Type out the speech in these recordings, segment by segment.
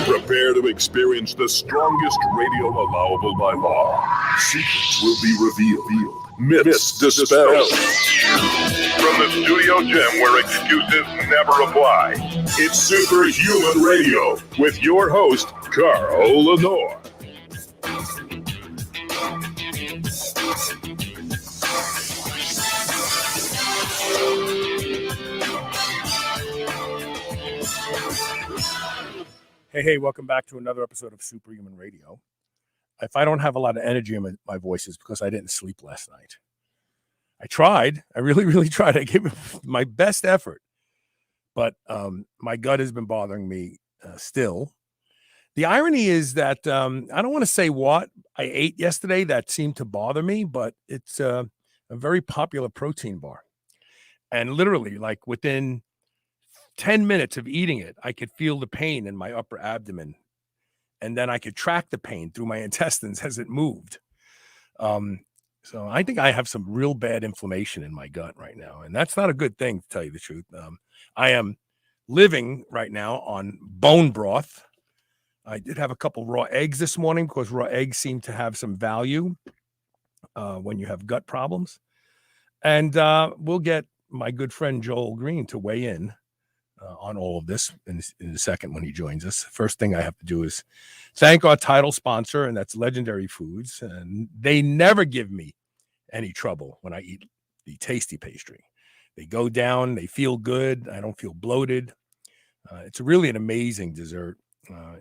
Prepare to experience the strongest radio allowable by law. Secrets will be revealed. Myths dispelled. From the studio gym where excuses never apply, it's Superhuman Radio with your host, Carl Lenore. Hey, welcome back to another episode of Superhuman Radio. If I don't have a lot of energy in my voice, it's because I didn't sleep last night. I tried. I really tried. I gave it my best effort. But my gut has been bothering me still. The irony is that I don't want to say what I ate yesterday that seemed to bother me, but it's a very popular protein bar. And literally, like within 10 minutes of eating it, I could feel the pain in my upper abdomen. And then I could track the pain through my intestines as it moved. So I think I have some real bad inflammation in my gut right now. And that's not a good thing, to tell you the truth. I am living right now on bone broth. I did have a couple raw eggs this morning because raw eggs seem to have some value when you have gut problems. And we'll get my good friend Joel Greene to weigh in on all of this in a second when he joins us. First thing I have to do is thank our title sponsor, and that's Legendary Foods. And they never give me any trouble when I eat the tasty pastry. They go down, they feel good. I don't feel bloated. It's really an amazing dessert.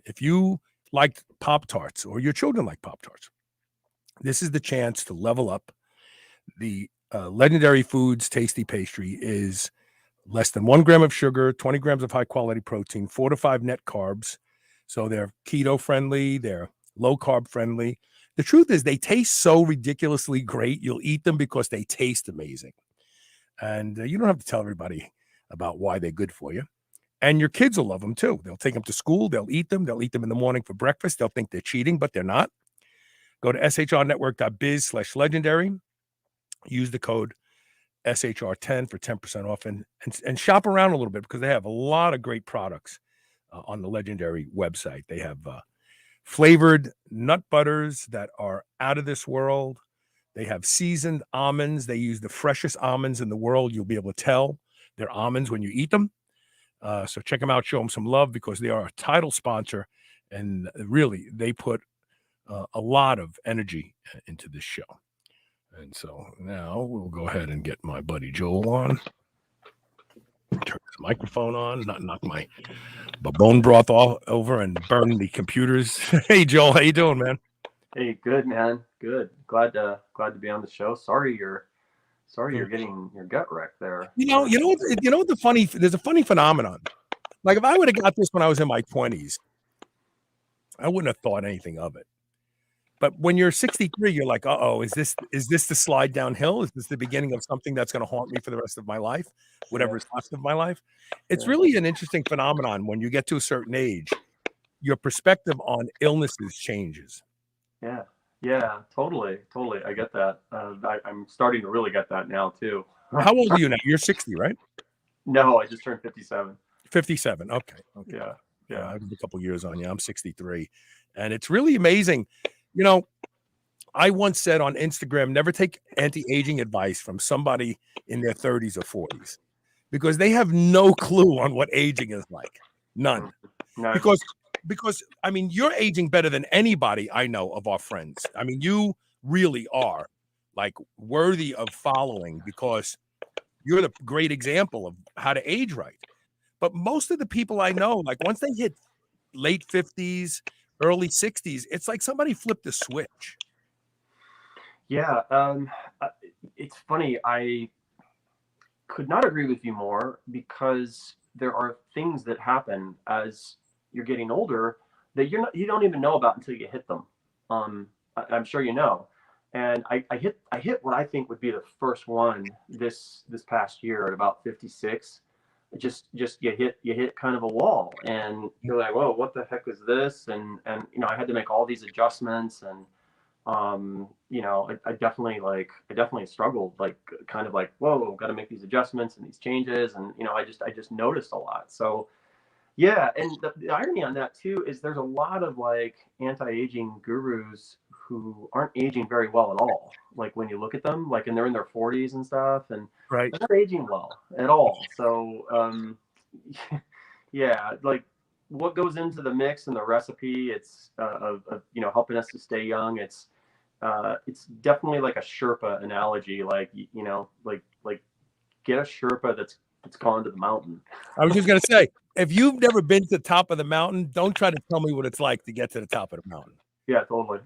If you like Pop-Tarts or your children like Pop-Tarts, this is the chance to level up. The Legendary Foods tasty pastry is less than 1 gram of sugar, 20 grams of high quality protein, 4 to 5 net carbs. So they're keto friendly, they're low carb friendly. The truth is they taste so ridiculously great. You'll eat them because they taste amazing. And you don't have to tell everybody about why they're good for you. And your kids will love them too. They'll take them to school. They'll eat them. They'll eat them in the morning for breakfast. They'll think they're cheating, but they're not. Go to shrnetwork.biz/legendary. Use the code SHR10 for 10% off and shop around a little bit because they have a lot of great products on the Legendary website. They have flavored nut butters that are out of this world. They have seasoned almonds. They use the freshest almonds in the world. You'll be able to tell they're almonds when you eat them. So check them out. Show them some love because they are a title sponsor. And really, they put a lot of energy into this show. And so now we'll go ahead and get my buddy Joel on. Turn his microphone on, not knock my bone broth all over and burn the computers. Hey Joel, how you doing, man? Hey, good man, good. Glad to be on the show. Sorry you're getting your gut wrecked there. You know what there's a funny phenomenon. Like if I would have got this when I was in my 20s, I wouldn't have thought anything of it. But when you're 63, you're like, is this the slide downhill? Is this the beginning of something that's going to haunt me for the rest of my life, whatever is left of my life? It's really an interesting phenomenon. When you get to a certain age, your perspective on illnesses changes. Yeah, totally. I get that. I'm starting to really get that now too. How old are you now? You're 60, right? No, I just turned 57. 57. Okay. Yeah. I was a couple years on you. I'm 63, and it's really amazing. You know, I once said on Instagram, never take anti-aging advice from somebody in their 30s or 40s because they have no clue on what aging is like. None. No. Because I mean, you're aging better than anybody I know of our friends. I mean, you really are like worthy of following because you're the great example of how to age right. But most of the people I know, like once they hit late 50s, early 60s, it's like somebody flipped a switch. Yeah, it's funny. I could not agree with you more because there are things that happen as you're getting older that you don't even know about until you hit them. I'm sure you know. And I hit what I think would be the first one this past year at about 56. Just you hit kind of a wall and you're like, whoa, what the heck is this? And I had to make all these adjustments and I definitely struggled, like kind of like, whoa, got to make these adjustments and these changes. And I just noticed a lot. So Yeah, and the irony on that too is there's a lot of like anti-aging gurus who aren't aging very well at all. Like when you look at them, like and they're in their 40s and stuff, and Right. they're not aging well at all. So yeah, like what goes into the mix and the recipe, it's of helping us to stay young. It's definitely like a Sherpa analogy, like like get a Sherpa that's gone to the mountain. I was just going to say, if you've never been to the top of the mountain, don't try to tell me what it's like to get to the top of the mountain. Yeah, totally.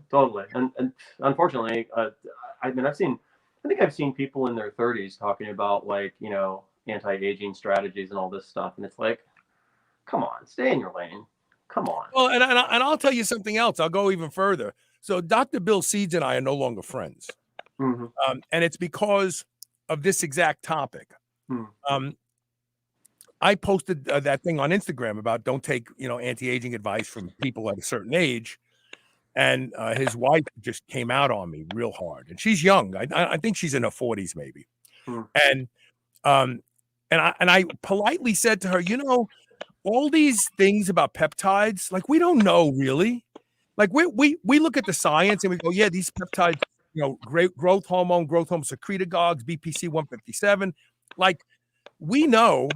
And unfortunately, I mean, I think I've seen people in their 30s talking about like, anti-aging strategies and all this stuff. And it's like, come on, stay in your lane. Come on. Well, and I'll tell you something else. I'll go even further. So Dr. Bill Seeds and I are no longer friends. Mm-hmm. And it's because of this exact topic. Mm-hmm. I posted that thing on Instagram about don't take, anti-aging advice from people at a certain age. And his wife just came out on me real hard. And she's young. I think she's in her 40s maybe. Mm-hmm. And I politely said to her, all these things about peptides, like we don't know really. Like we look at the science and we go, yeah, these peptides, great growth hormone secretagogues, BPC 157, like we know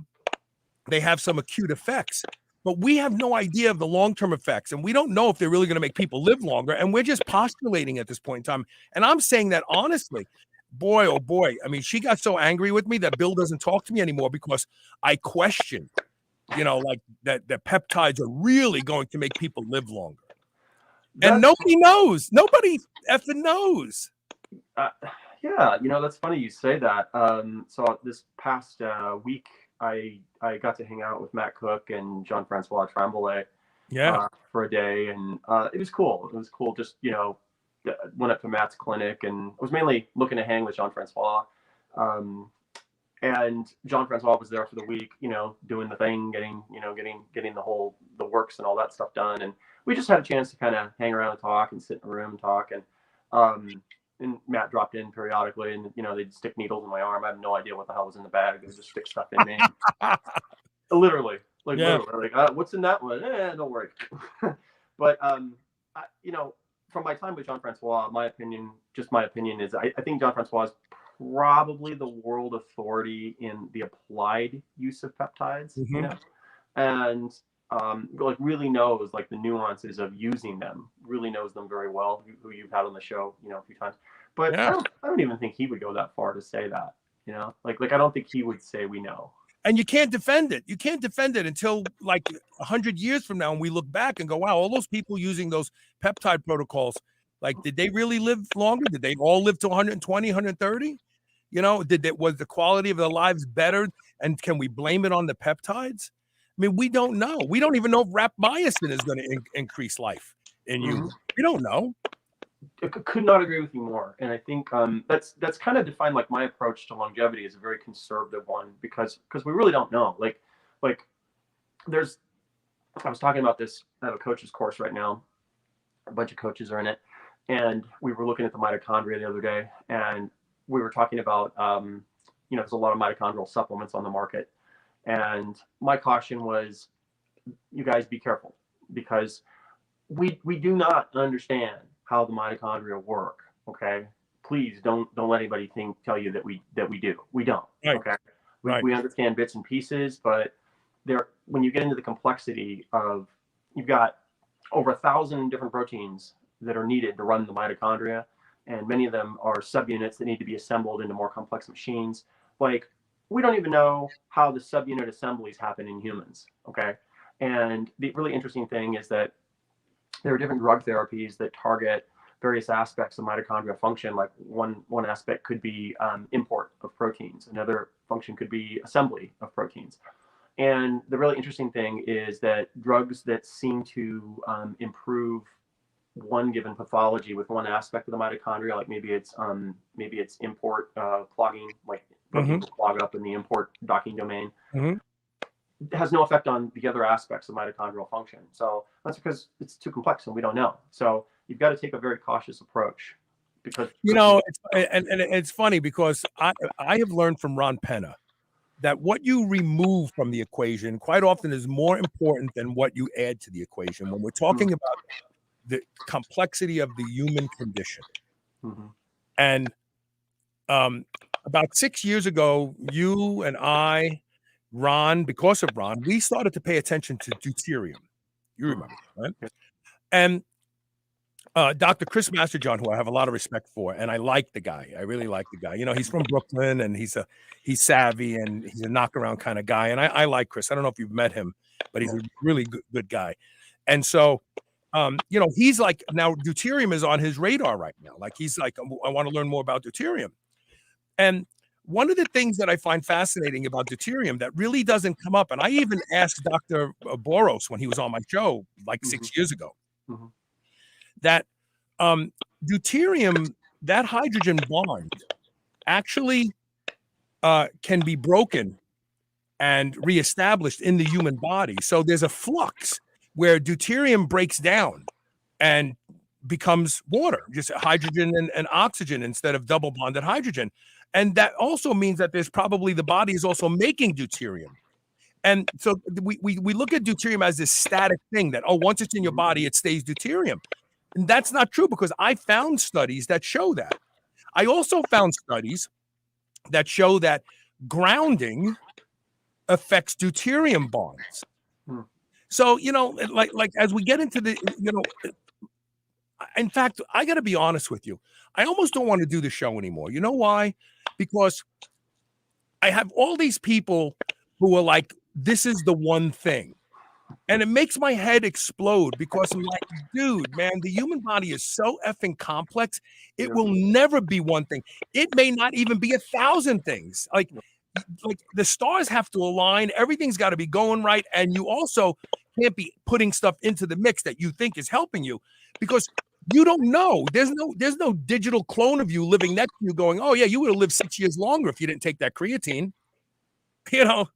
they have some acute effects, but we have no idea of the long-term effects, and we don't know if they're really going to make people live longer, and we're just postulating at this point in time. And I'm saying that honestly, boy, oh boy, I mean, she got so angry with me that Bill doesn't talk to me anymore because I questioned, like that peptides are really going to make people live longer. And nobody knows. Nobody effing knows. Yeah, that's funny you say that. So this past week, I got to hang out with Matt Cook and Jean-Francois Tremblay for a day, and it was cool. It was cool. Just went up to Matt's clinic, and I was mainly looking to hang with Jean-Francois. And Jean-Francois was there for the week, doing the thing, getting the works and all that stuff done, and we just had a chance to kind of hang around and talk and sit in a room and talk, and Matt dropped in periodically, and they'd stick needles in my arm. I have no idea what the hell was in the bag. They would just stick stuff in me. Literally, literally, what's in that one? Don't worry. But from my time with Jean-Francois, my opinion is I think Jean-Francois is probably the world authority in the applied use of peptides. Mm-hmm. And like really knows like the nuances of using them, really knows them very well, who you've had on the show, a few times. But I don't even think he would go that far to say that, like I don't think he would say we know. And you can't defend it. You can't defend it until like 100 years from now, and we look back and go, wow, all those people using those peptide protocols, like, did they really live longer? Did they all live to 120, 130? Was the quality of their lives better? And can we blame it on the peptides? I mean, we don't know. We don't even know if rapamycin is going to increase life in you. We don't know. I could not agree with you more. And I think that's kind of defined like my approach to longevity is a very conservative one because we really don't know. Like I was talking about this. I have a coach's course right now. A bunch of coaches are in it, and we were looking at the mitochondria the other day, and we were talking about there's a lot of mitochondrial supplements on the market. And my caution was, you guys be careful because we do not understand how the mitochondria work. Okay, please don't let anybody tell you that we do. We don't. Right. Okay, we understand bits and pieces, but when you get into the complexity of you've got over 1,000 different proteins that are needed to run the mitochondria, and many of them are subunits that need to be assembled into more complex machines. Like, we don't even know how the subunit assemblies happen in humans, okay? And the really interesting thing is that there are different drug therapies that target various aspects of mitochondrial function. Like one aspect could be import of proteins. Another function could be assembly of proteins. And the really interesting thing is that drugs that seem to improve one given pathology with one aspect of the mitochondria, like maybe it's import clogging, like proteins will clog up in the import docking domain, has no effect on the other aspects of mitochondrial function. So that's because it's too complex and we don't know. So you've got to take a very cautious approach because it's funny because I have learned from Ron Penna that what you remove from the equation quite often is more important than what you add to the equation when we're talking about the complexity of the human condition. Mm-hmm. And about 6 years ago, you and I, Ron, because of Ron, we started to pay attention to deuterium. You remember, right? And Dr. Chris Masterjohn, who I have a lot of respect for, and I like the guy. I really like the guy. You know, he's from Brooklyn, and he's savvy, and he's a knockaround kind of guy. And I like Chris. I don't know if you've met him, but he's a really good guy. And so, you know, he's like, now deuterium is on his radar right now. Like, he's like, I want to learn more about deuterium. And one of the things that I find fascinating about deuterium that really doesn't come up, and I even asked Dr. Boros when he was on my show like 6 years ago, that deuterium, that hydrogen bond, actually can be broken and reestablished in the human body. So there's a flux where deuterium breaks down and becomes water, just hydrogen and oxygen instead of double bonded hydrogen. And that also means that there's probably the body is also making deuterium. And so we look at deuterium as this static thing that, oh, once it's in your body, it stays deuterium. And that's not true, because I found studies that show that. I also found studies that show that grounding affects deuterium bonds. So, you know, like as we get into the, you know, in fact, I got to be honest with you. I almost don't want to do the show anymore. You know why? Because I have all these people who are like, this is the one thing. And it makes my head explode, because I'm like, dude, man, the human body is so effing complex. It will never be one thing. It may not even be 1,000 things. Like the stars have to align. Everything's got to be going right. And you also can't be putting stuff into the mix that you think is helping you, because you don't know. There's no digital clone of you living next to you going, oh yeah, you would have lived 6 years longer if you didn't take that creatine. You know?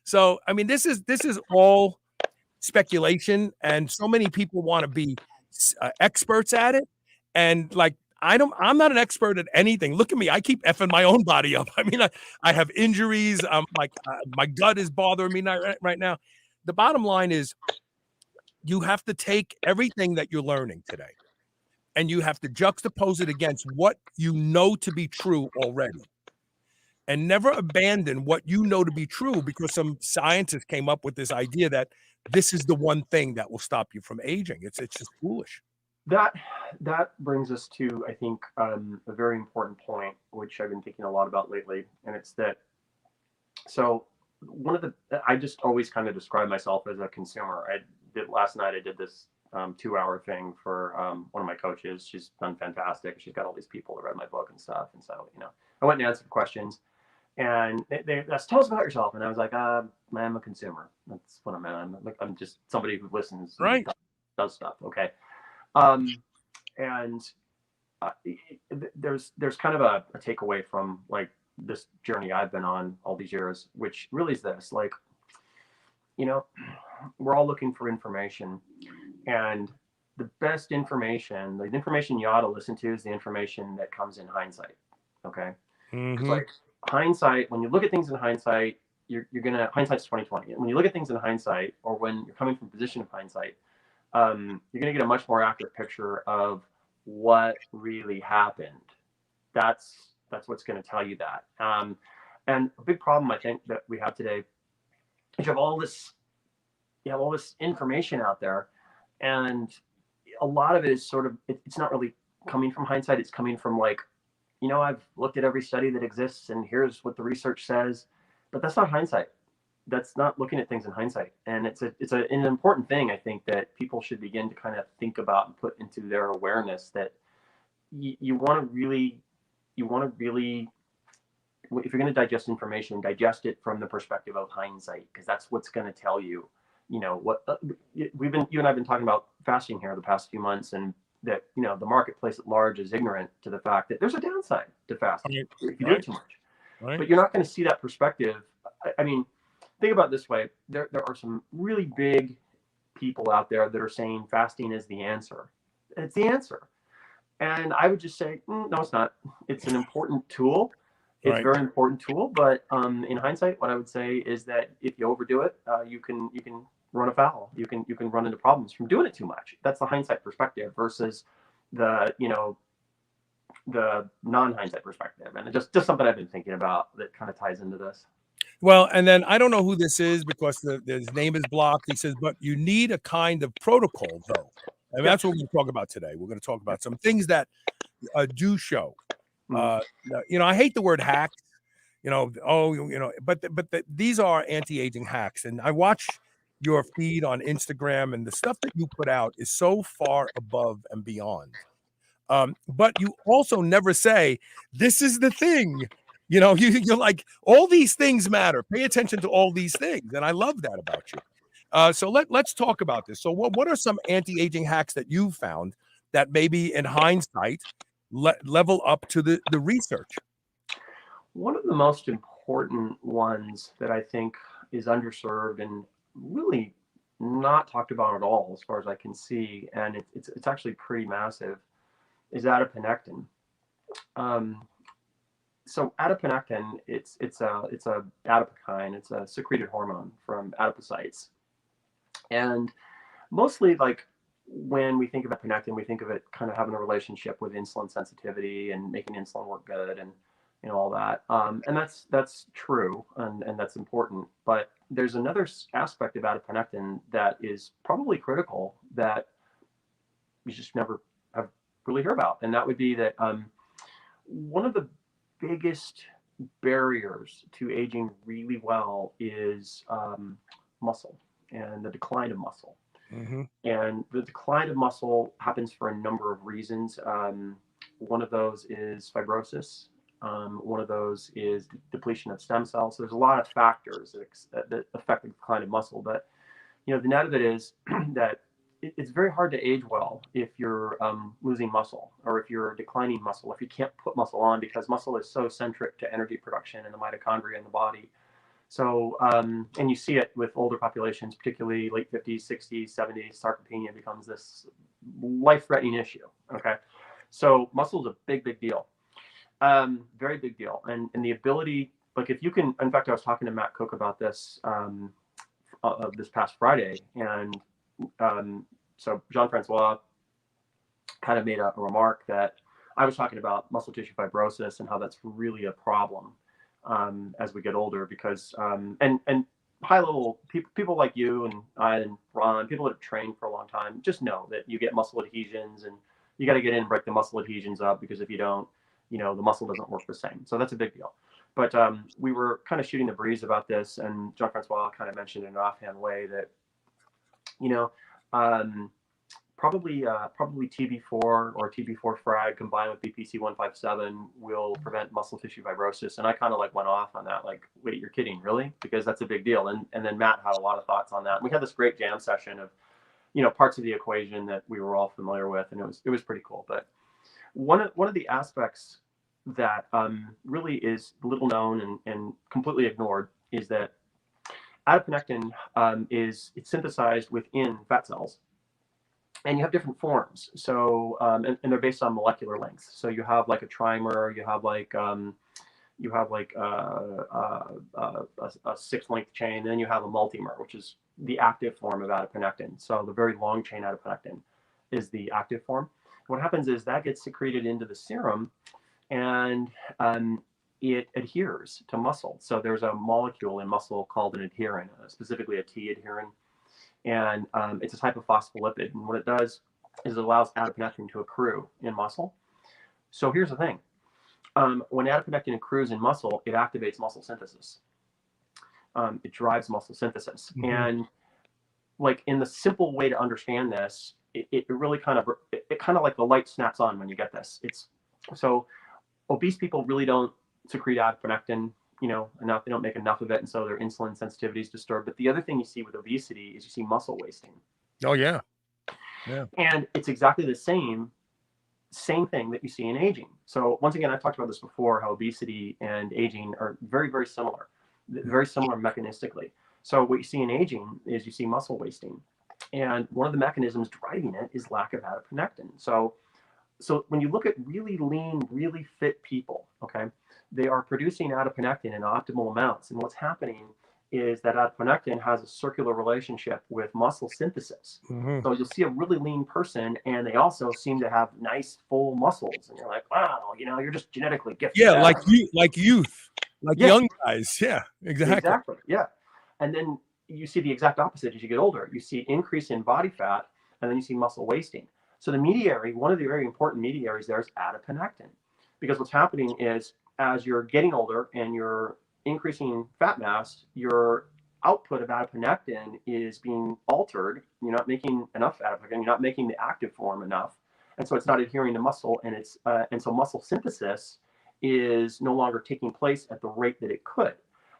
So, I mean, this is all speculation, and so many people want to be experts at it. And like, I'm not an expert at anything. Look at me. I keep effing my own body up. I mean, I have injuries. Like my gut is bothering me right now. The bottom line is, you have to take everything that you're learning today, and you have to juxtapose it against what you know to be true already. And never abandon what you know to be true because some scientists came up with this idea that this is the one thing that will stop you from aging. It's just foolish. That brings us to, I think, a very important point, which I've been thinking a lot about lately, and it's that. So I just always kind of describe myself as a consumer. Last night I did this 2-hour thing for one of my coaches. She's done fantastic. She's got all these people that read my book and stuff, and so I went and answered questions. And they asked, tell us about yourself. And I was like, I'm a consumer. That's what I'm at. I'm just somebody who listens, right? Does stuff. Okay. There's kind of a takeaway from like this journey I've been on all these years, which really is this, like, we're all looking for information, and the best information, the information you ought to listen to, is the information that comes in hindsight. Okay. Mm-hmm. Like, hindsight, when you look at things in hindsight, hindsight's 2020. When you look at things in hindsight, or when you're coming from a position of hindsight, you're gonna get a much more accurate picture of what really happened. That's what's gonna tell you that. And a big problem I think that we have today is you have all this information out there, and a lot of it is sort of, it's not really coming from hindsight. It's coming from like, I've looked at every study that exists, and here's what the research says, but that's not hindsight. That's not looking at things in hindsight. And it's an important thing, I think, that people should begin to kind of think about and put into their awareness, that you want to really, if you're going to digest information, digest it from the perspective of hindsight, because that's what's going to tell you, what you and I've been talking about fasting here the past few months, and that the marketplace at large is ignorant to the fact that there's a downside to fasting if you do it too much. Right. But you're not going to see that perspective. I mean, think about it this way: there are some really big people out there that are saying fasting is the answer. It's the answer, and I would just say, no, it's not. It's an important tool, It's right? a very important tool, but in hindsight, what I would say is that if you overdo it, you can run afoul. You can run into problems from doing it too much. That's the hindsight perspective versus the the non-hindsight perspective, and it's just something I've been thinking about that kind of ties into this. Well, and then I don't know who this is because his name is blocked. He says, but you need a kind of protocol, though. And that's what we're going to talk about today. We're going to talk about some things that do show. Mhm. I hate the word hack. But these are anti-aging hacks, and I watch your feed on Instagram, and the stuff that you put out is so far above and beyond. But you also never say, this is the thing. You're like, all these things matter. Pay attention to all these things. And I love that about you. So let's talk about this. So what are some anti-aging hacks that you found that maybe in hindsight level up to the research? One of the most important ones that I think is underserved and really not talked about at all, as far as I can see, and it's actually pretty massive, is adiponectin. Um, so adiponectin, it's a adipokine. It's a secreted hormone from adipocytes, and mostly like when we think of adiponectin, we think of it kind of having a relationship with insulin sensitivity and making insulin work good and all that. And that's true and that's important. But there's another aspect of adiponectin that is probably critical that you just never have really heard about, and that would be that one of the biggest barriers to aging really well is muscle and the decline of muscle. Mm-hmm. And the decline of muscle happens for a number of reasons. One of those is fibrosis. One of those is depletion of stem cells. So there's a lot of factors that affect the decline of muscle. But the net of it is that it's very hard to age well if you're losing muscle or if you're declining muscle, if you can't put muscle on, because muscle is so centric to energy production in the mitochondria in the body. So, and you see it with older populations, particularly late 50s, 60s, 70s, sarcopenia becomes this life-threatening issue, okay? So muscle is a big, big deal, very big deal. And the ability, like if you can, in fact, I was talking to Matt Cook about this this past Friday, and so Jean-Francois kind of made a remark that I was talking about muscle tissue fibrosis and how that's really a problem as we get older, because and high level people like you and I and Ron, people that have trained for a long time, just know that you get muscle adhesions and you got to get in and break the muscle adhesions up, because if you don't, the muscle doesn't work the same. So that's a big deal. But we were kind of shooting the breeze about this, and Jean-Francois kind of mentioned in an offhand way that probably TB4 or TB4 frag combined with BPC-157 will prevent muscle tissue fibrosis. And I kind of like went off on that, like, wait, you're kidding, really? Because that's a big deal. And then Matt had a lot of thoughts on that. And we had this great jam session of, parts of the equation that we were all familiar with, and it was pretty cool. But one of the aspects that really is little known and completely ignored is that adiponectin it's synthesized within fat cells. And you have different forms. So, and they're based on molecular lengths. So you have like a trimer, you have like a 6-length chain, and then you have a multimer, which is the active form of adiponectin. So the very long chain adiponectin is the active form. What happens is that gets secreted into the serum, and it adheres to muscle. So there's a molecule in muscle called an adherin, specifically a T adherin. And it's a type of phospholipid. And what it does is it allows adiponectin to accrue in muscle. So here's the thing. When adiponectin accrues in muscle, it activates muscle synthesis. It drives muscle synthesis. Mm-hmm. And like in the simple way to understand this, it really kind of like the light snaps on when you get this. So obese people really don't secrete adiponectin, enough. They don't make enough of it, and so their insulin sensitivity is disturbed. But the other thing you see with obesity is you see muscle wasting. Oh yeah. And it's exactly the same thing that you see in aging. So once again, I've talked about this before, how obesity and aging are very, very similar mechanistically. So what you see in aging is you see muscle wasting, and one of the mechanisms driving it is lack of adiponectin. So when you look at really lean, really fit people, okay, they are producing adiponectin in optimal amounts. And what's happening is that adiponectin has a circular relationship with muscle synthesis. Mm-hmm. So you'll see a really lean person, and they also seem to have nice full muscles, and you're like, wow, you're just genetically gifted. Yeah, like youth, like young guys. Yeah, exactly. Yeah. And then you see the exact opposite as you get older. You see increase in body fat, and then you see muscle wasting. So the mediary, one of the very important mediaries there is adiponectin, because what's happening is as you're getting older and you're increasing fat mass, your output of adiponectin is being altered. You're not making enough adiponectin. You're not making the active form enough, and so it's not adhering to muscle, and so muscle synthesis is no longer taking place at the rate that it could.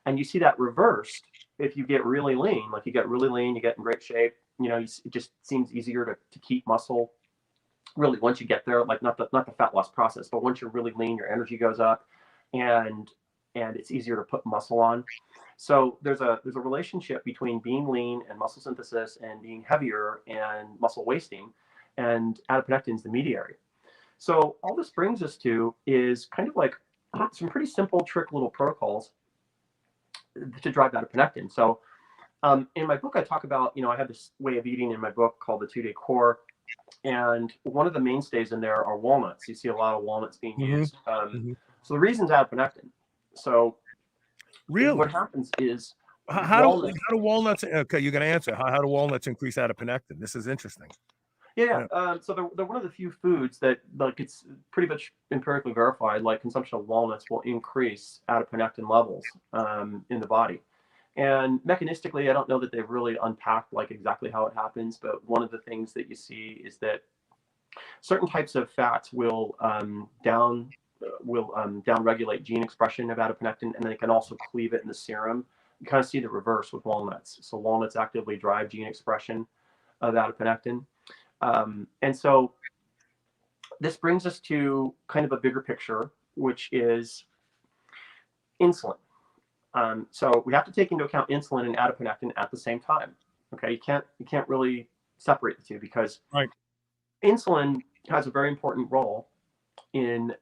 And you see that reversed if you get really lean. Like you get really lean, you get in great shape. It just seems easier to keep muscle. Really, once you get there, like not the fat loss process, but once you're really lean, your energy goes up, and it's easier to put muscle on. So there's a relationship between being lean and muscle synthesis and being heavier and muscle wasting, and adiponectin is the mediary. So all this brings us to is kind of like some pretty simple trick little protocols to drive adiponectin. So in my book, I talk about, I have this way of eating in my book called the 2-Day Core. And one of the mainstays in there are walnuts. You see a lot of walnuts being used. So the reason's adiponectin. So really, what happens is how do walnuts? Okay, you're going to answer. How do walnuts increase adiponectin? This is interesting. Yeah. So they're one of the few foods that, like, it's pretty much empirically verified. Like consumption of walnuts will increase adiponectin levels in the body. And mechanistically, I don't know that they've really unpacked like exactly how it happens, but one of the things that you see is that certain types of fats will down-regulate gene expression of adiponectin, and then it can also cleave it in the serum. You kind of see the reverse with walnuts. So walnuts actively drive gene expression of adiponectin. And so this brings us to kind of a bigger picture, which is insulin. So we have to take into account insulin and adiponectin at the same time. Okay, you can't really separate the two, because insulin has a very important role in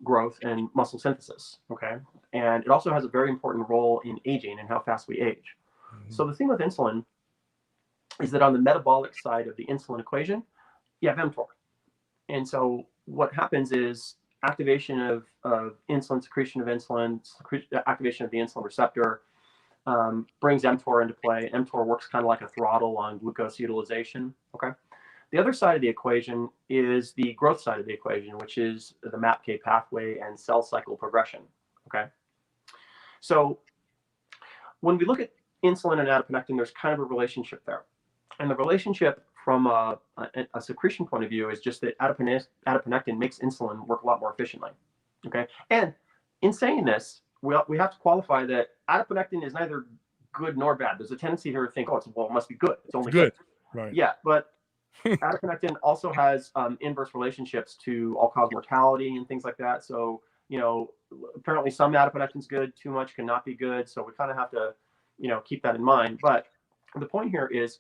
growth and muscle synthesis. Okay, and it also has a very important role in aging and how fast we age. So the thing with insulin is that on the metabolic side of the insulin equation, you have mTOR, and so what happens is activation of insulin, secretion of insulin, activation of the insulin receptor brings mTOR into play. mTOR works kind of like a throttle on glucose utilization. Okay. The other side of the equation is the growth side of the equation, which is the MAPK pathway and cell cycle progression. Okay. So when we look at insulin and adiponectin, there's kind of a relationship there. And the relationship from a secretion point of view is just that adiponectin makes insulin work a lot more efficiently. Okay. And in saying this, we have to qualify that adiponectin is neither good nor bad. There's a tendency here to think, it must be good. It's only good. Right. Yeah. But adiponectin also has inverse relationships to all-cause mortality and things like that. So, apparently some adiponectin's good, too much cannot be good. So we kind of have to, keep that in mind. But the point here is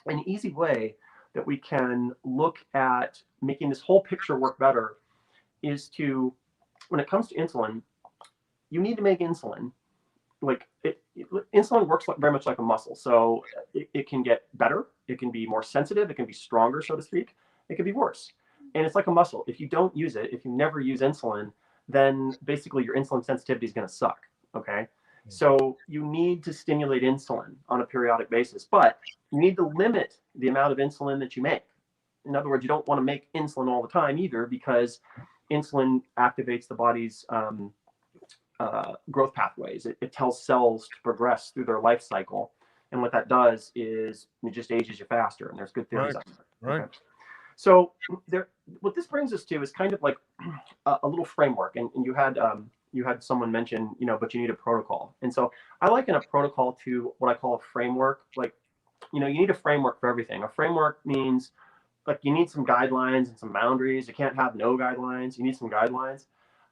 an easy way that we can look at making this whole picture work better is to, when it comes to insulin, you need to make insulin. Insulin works very much like a muscle. So it can get better. It can be more sensitive. It can be stronger, so to speak. It can be worse. And it's like a muscle. If you don't use it, if you never use insulin, then basically your insulin sensitivity is going to suck. Okay. So you need to stimulate insulin on a periodic basis, but you need to limit the amount of insulin that you make. In other words, you don't want to make insulin all the time either, because insulin activates the body's growth pathways. It tells cells to progress through their life cycle. And what that does is it just ages you faster. And there's good theories on that. Right. Okay. So what this brings us to is kind of like a little framework. And you had someone mention, but you need a protocol. And so I liken a protocol to what I call a framework. Like, you need a framework for everything. A framework means like you need some guidelines and some boundaries. You can't have no guidelines. You need some guidelines.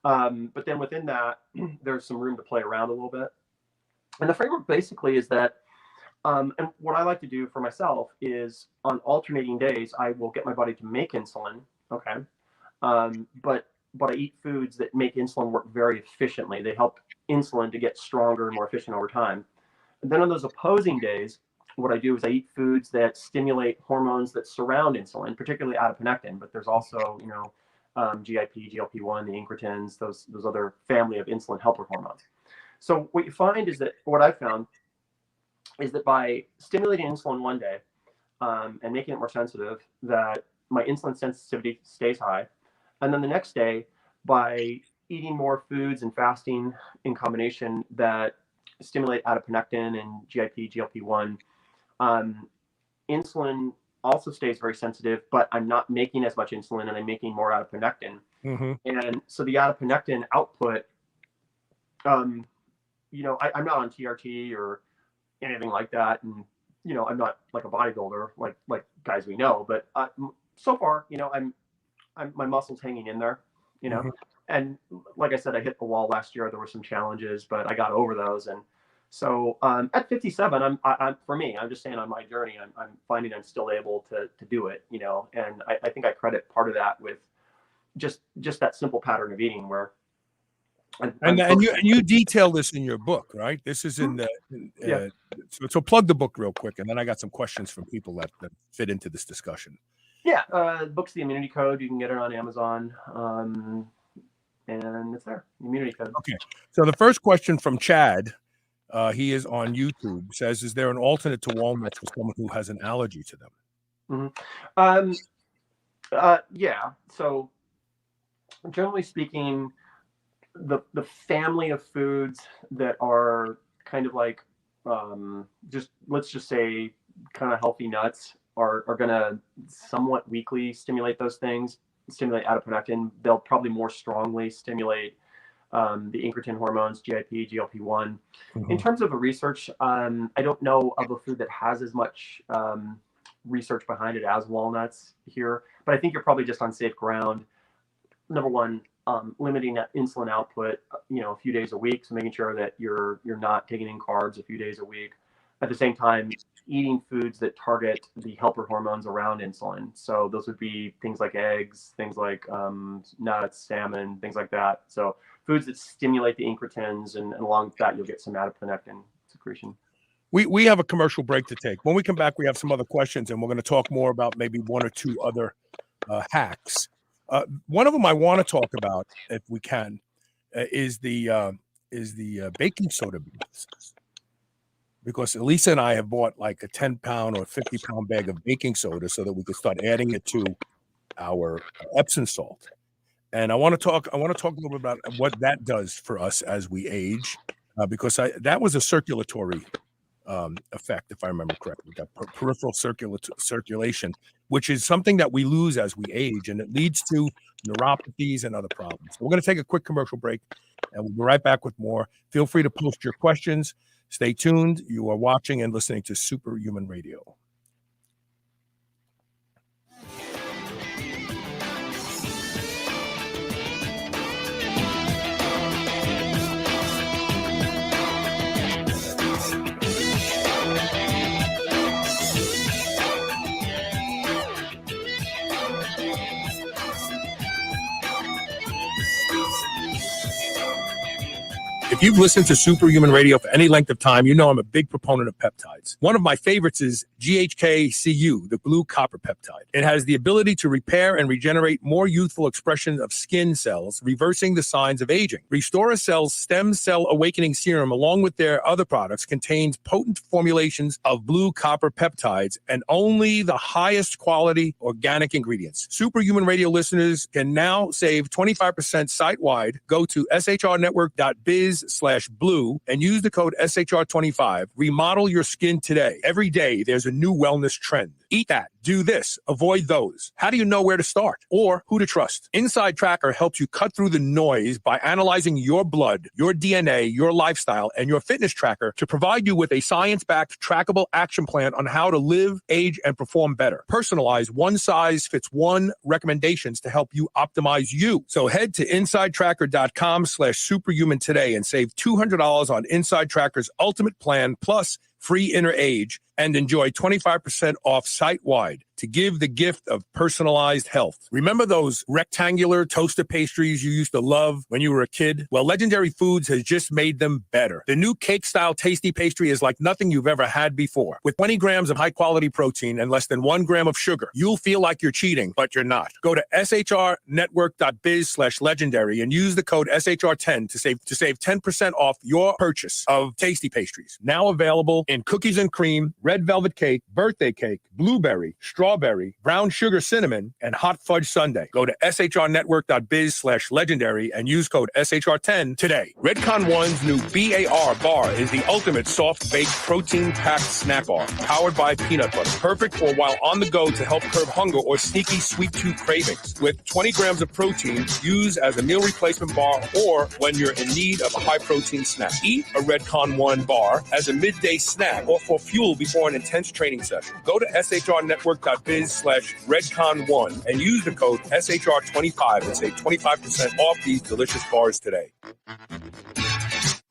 But then within that, there's some room to play around a little bit. And the framework basically is that, and what I like to do for myself is on alternating days, I will get my body to make insulin. Okay. But but I eat foods that make insulin work very efficiently. They help insulin to get stronger and more efficient over time. And then on those opposing days, what I do is I eat foods that stimulate hormones that surround insulin, particularly adiponectin, but there's also, GIP, GLP-1, the incretins, those other family of insulin helper hormones. So what you find is that, what I found is that by stimulating insulin one day and making it more sensitive, that my insulin sensitivity stays high. And then the next day, by eating more foods and fasting in combination that stimulate adiponectin and GIP, GLP-1, insulin also stays very sensitive, but I'm not making as much insulin and I'm making more adiponectin. Mm-hmm. And so the adiponectin output, I'm not on TRT or anything like that. And, I'm not like a bodybuilder, like guys we know, but so far, my muscle's hanging in there, Mm-hmm. and like I said, I hit the wall last year. There were some challenges, but I got over those. And so at 57, I'm just saying on my journey, I'm finding I'm still able to do it, and I think I credit part of that with just that simple pattern of eating where. And you detail this in your book, right? This is in the so plug the book real quick, and then I got some questions from people that fit into this discussion. Yeah, the book's The Immunity Code. You can get it on Amazon, and it's there. Immunity Code. Okay, so the first question from Chad, he is on YouTube, says, "Is there an alternate to walnuts for someone who has an allergy to them?" Mm-hmm. Yeah. So generally speaking, the family of foods that are kind of like let's just say kind of healthy nuts are going to somewhat weakly stimulate those things, stimulate adiponectin. They'll probably more strongly stimulate the incretin hormones, GIP, GLP-1. Mm-hmm. In terms of the research, I don't know of a food that has as much research behind it as walnuts here, but I think you're probably just on safe ground. Number one, limiting that insulin output, a few days a week. So making sure that you're not taking in carbs a few days a week. At the same time, eating foods that target the helper hormones around insulin. So those would be things like eggs, things like nuts, salmon, things like that. So foods that stimulate the incretins, and along with that, you'll get some adiponectin secretion. We have a commercial break to take. When we come back, we have some other questions, and we're going to talk more about maybe one or two other hacks. One of them I want to talk about, if we can, is the baking soda business. Because Elisa and I have bought like a 10-pound or 50-pound bag of baking soda so that we could start adding it to our Epsom salt. And I want to talk a little bit about what that does for us as we age, because that was a circulatory effect, if I remember correctly, that peripheral circulation, which is something that we lose as we age, and it leads to neuropathies and other problems. So we're going to take a quick commercial break, and we'll be right back with more. Feel free to post your questions. Stay tuned. You are watching and listening to Superhuman Radio. If you've listened to Superhuman Radio for any length of time, you know I'm a big proponent of peptides. One of my favorites is GHK-Cu, the blue copper peptide. It has the ability to repair and regenerate more youthful expression of skin cells, reversing the signs of aging. Restore a Cell's Stem Cell Awakening Serum, along with their other products, contains potent formulations of blue copper peptides and only the highest quality organic ingredients. Superhuman Radio listeners can now save 25% site-wide. Go to shrnetwork.biz/blue and use the code SHR25. Remodel your skin today. Every day, there's a new wellness trend. Eat that. Do this. Avoid those. How do you know where to start or who to trust? Inside Tracker helps you cut through the noise by analyzing your blood, your DNA, your lifestyle, and your fitness tracker to provide you with a science-backed, trackable action plan on how to live, age, and perform better. Personalized, one-size-fits-one recommendations to help you optimize you. So head to InsideTracker.com/superhuman today and save $200 on Inside Tracker's Ultimate Plan plus free inner age, and enjoy 25% off site-wide. to give the gift of personalized health. Remember those rectangular toaster pastries you used to love when you were a kid? Well, Legendary Foods has just made them better. The new cake-style tasty pastry is like nothing you've ever had before. With 20 grams of high-quality protein and less than 1 gram of sugar, you'll feel like you're cheating, but you're not. Go to shrnetwork.biz/legendary and use the code SHR10 to save 10% off your purchase of tasty pastries. Now available in cookies and cream, red velvet cake, birthday cake, blueberry, strawberry, brown sugar cinnamon, and hot fudge sundae. Go to shrnetwork.biz/legendary and use code SHR10 today. Redcon One's new BAR bar is the ultimate soft-baked protein-packed snack bar, powered by peanut butter. Perfect for while on the go to help curb hunger or sneaky sweet tooth cravings. With 20 grams of protein, use as a meal replacement bar or when you're in need of a high-protein snack. Eat a Redcon One bar as a midday snack or for fuel before an intense training session. Go to shrnetwork.biz/Redcon1 and use the code SHR25 and save 25% off these delicious bars today.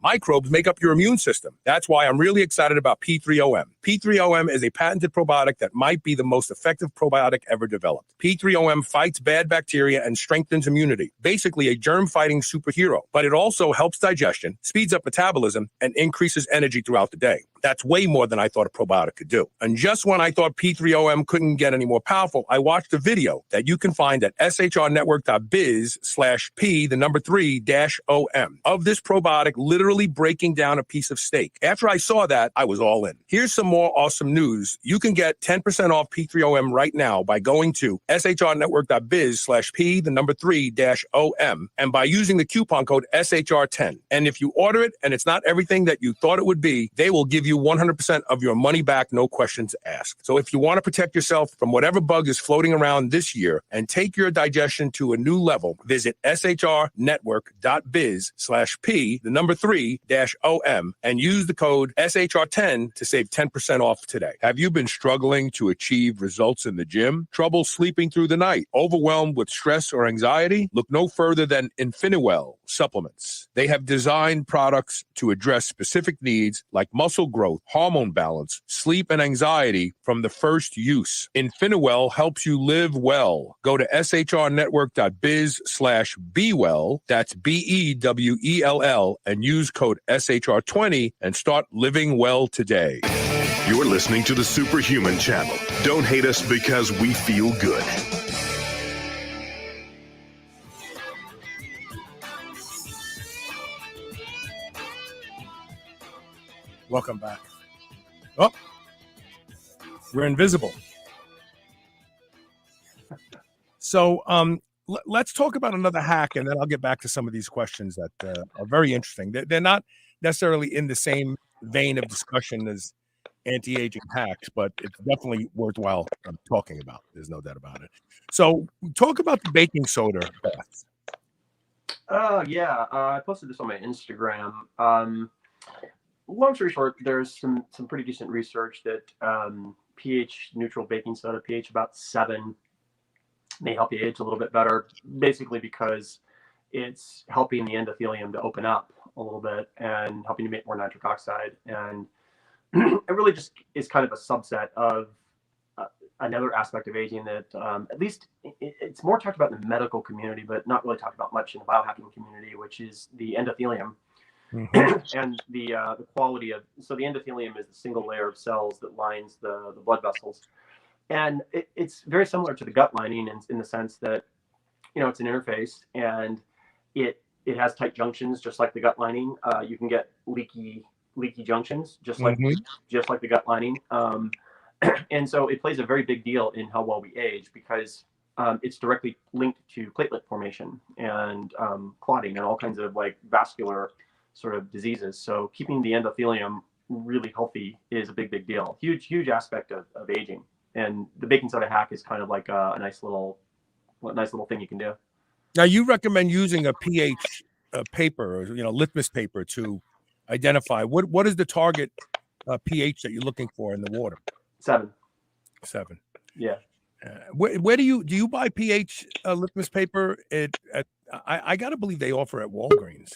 Microbes make up your immune system. That's why I'm really excited about P3OM. P3OM is a patented probiotic that might be the most effective probiotic ever developed. P3OM fights bad bacteria and strengthens immunity, basically a germ-fighting superhero. But it also helps digestion, speeds up metabolism, and increases energy throughout the day. That's way more than I thought a probiotic could do. And just when I thought P3OM couldn't get any more powerful, I watched a video that you can find at shrnetwork.biz/P3-OM of this probiotic literally breaking down a piece of steak. After I saw that, I was all in. Here's some more awesome news. You can get 10% off P3OM right now by going to shrnetwork.biz/P3-OM and by using the coupon code SHR10. And if you order it and it's not everything that you thought it would be, they will give you 100% of your money back, no questions asked. So if you want to protect yourself from whatever bug is floating around this year and take your digestion to a new level, visit shrnetwork.biz/P3-OM and use the code SHR10 to save 10% off today. Have you been struggling to achieve results in the gym? Trouble sleeping through the night? Overwhelmed with stress or anxiety? Look no further than Infiniwell supplements. They have designed products to address specific needs like muscle growth, hormone balance, sleep, and anxiety from the first use. Infiniwell helps you live well. Go to shrnetwork.biz/bewell, that's BEWELL, and use code SHR20 and start living well today. You're listening to the Superhuman Channel. Don't hate us because we feel good. Welcome back. Oh, we're invisible. So let's talk about another hack, and then I'll get back to some of these questions that are very interesting. They're not necessarily in the same vein of discussion as anti-aging hacks, but it's definitely worthwhile talking about. There's no doubt about it. So talk about the baking soda baths. I posted this on my Instagram. Long story short, there's some pretty decent research that pH neutral baking soda, pH about 7, may help you age a little bit better, basically because it's helping the endothelium to open up a little bit and helping to make more nitric oxide. And it really just is kind of a subset of another aspect of aging that at least it's more talked about in the medical community, but not really talked about much in the biohacking community, which is the endothelium. Mm-hmm. And the quality of, so the endothelium is the single layer of cells that lines the blood vessels. And it's very similar to the gut lining in the sense that, it's an interface and it has tight junctions, just like the gut lining. You can get leaky junctions, just like the gut lining. And so it plays a very big deal in how well we age because it's directly linked to platelet formation and clotting and all kinds of like vascular sort of diseases. So keeping the endothelium really healthy is a big deal. Huge aspect of aging. And the baking soda hack is kind of like a nice little thing you can do. Now you recommend using a pH paper, or litmus paper to identify what is the target pH that you're looking for in the water? 7. Yeah. Where do you buy pH litmus paper? I gotta believe they offer at Walgreens.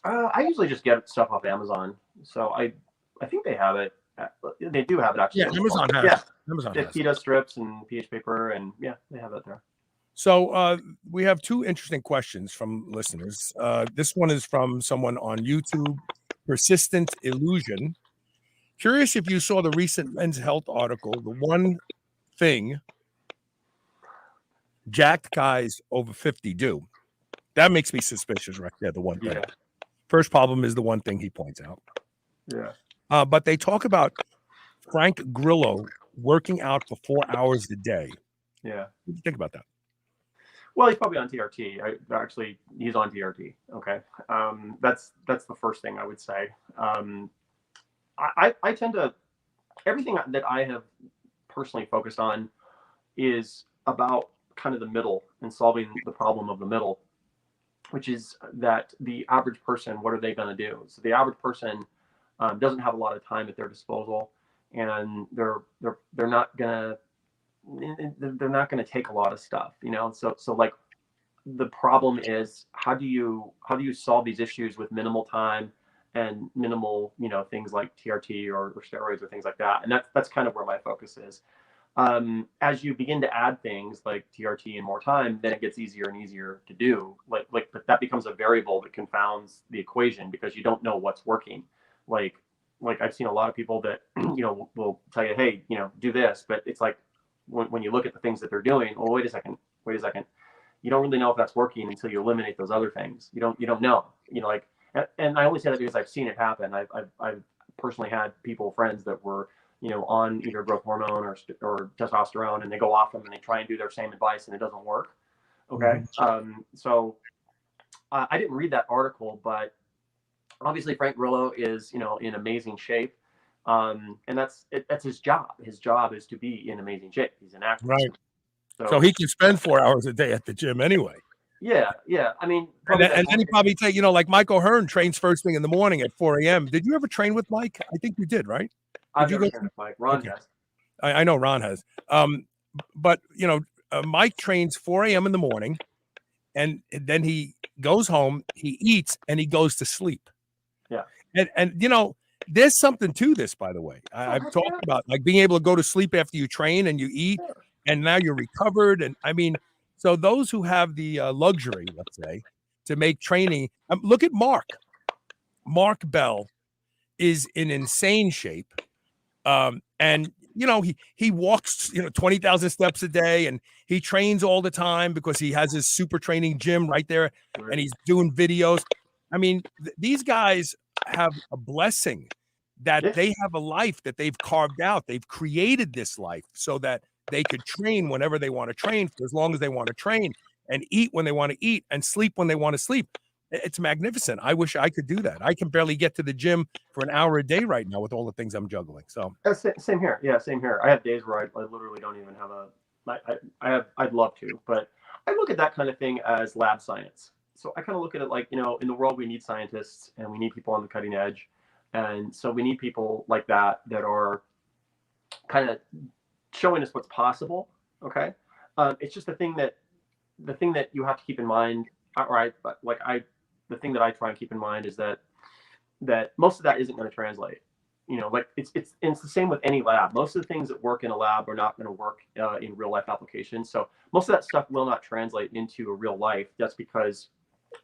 I usually just get stuff off Amazon, so I think they have it. They do have it actually. Yeah, Amazon has. Yeah, Amazon they has. keto strips and pH paper, and yeah, they have that there. So we have two interesting questions from listeners. This one is from someone on YouTube, Persistent Illusion. Curious if you saw the recent Men's Health article, the one thing jacked guys over 50 do. That makes me suspicious right there, the one thing. Yeah. First problem is the one thing he points out. Yeah. But they talk about Frank Grillo working out for 4 hours a day. Yeah. What do you think about that? Well, he's probably on TRT. Actually, he's on TRT. Okay. That's the first thing I would say. I tend to, everything that I have personally focused on is about kind of the middle and solving the problem of the middle, which is that the average person, what are they going to do? So the average person doesn't have a lot of time at their disposal, and they're not gonna take a lot of stuff, you know. So like the problem is how do you solve these issues with minimal time and minimal, you know, things like TRT or steroids or things like that. And that's kind of where my focus is. As you begin to add things like TRT and more time, then it gets easier and easier to do. Like that becomes a variable that confounds the equation because you don't know what's working. Like I've seen a lot of people that, you know, will tell you, hey, you know, do this, but it's like when you look at the things that they're doing, oh, wait a second. You don't really know if that's working until you eliminate those other things. You don't know, you know, like, and I only say that because I've seen it happen. I've personally had friends that were, you know, on either growth hormone or testosterone, and they go off them and they try and do their same advice and it doesn't work. Okay. Mm-hmm. So I didn't read that article, but obviously Frank Grillo is, you know, in amazing shape. And that's his job. His job is to be in amazing shape. He's an actor. Right. So he can spend 4 hours a day at the gym anyway. Yeah. I mean, and then he probably take, you know, like Mike O'Hearn trains first thing in the morning at 4 a.m. Did you ever train with Mike? I think you did, right? I've never trained with Mike. Ron has. I know Ron has. But you know, Mike trains 4 a.m. in the morning, and then he goes home, he eats, and he goes to sleep. Yeah. And you know, there's something to this, by the way. I've talked about like being able to go to sleep after you train and you eat, and now you're recovered. And I mean, so those who have the luxury, let's say, to make training, look at Mark. Mark Bell is in insane shape. And you know, he walks, you know, 20,000 steps a day, and he trains all the time because he has his super training gym right there, and he's doing videos. I mean, these guys have a blessing that they have a life that they've carved out. They've created this life so that they could train whenever they want to train for as long as they want to train, and eat when they want to eat, and sleep when they want to sleep. It's magnificent. I wish I could do that. I can barely get to the gym for an hour a day right now with all the things I'm juggling. So same here. Yeah, same here. I have days where I literally don't even have I'd love to, but I look at that kind of thing as lab science. So I kind of look at it like, you know, in the world, we need scientists and we need people on the cutting edge. And so we need people like that are kind of showing us what's possible. Okay. It's just the thing that you have to keep in mind, the thing that I try and keep in mind is that most of that isn't going to translate. You know, like it's the same with any lab. Most of the things that work in a lab are not going to work in real life applications. So most of that stuff will not translate into a real life. That's because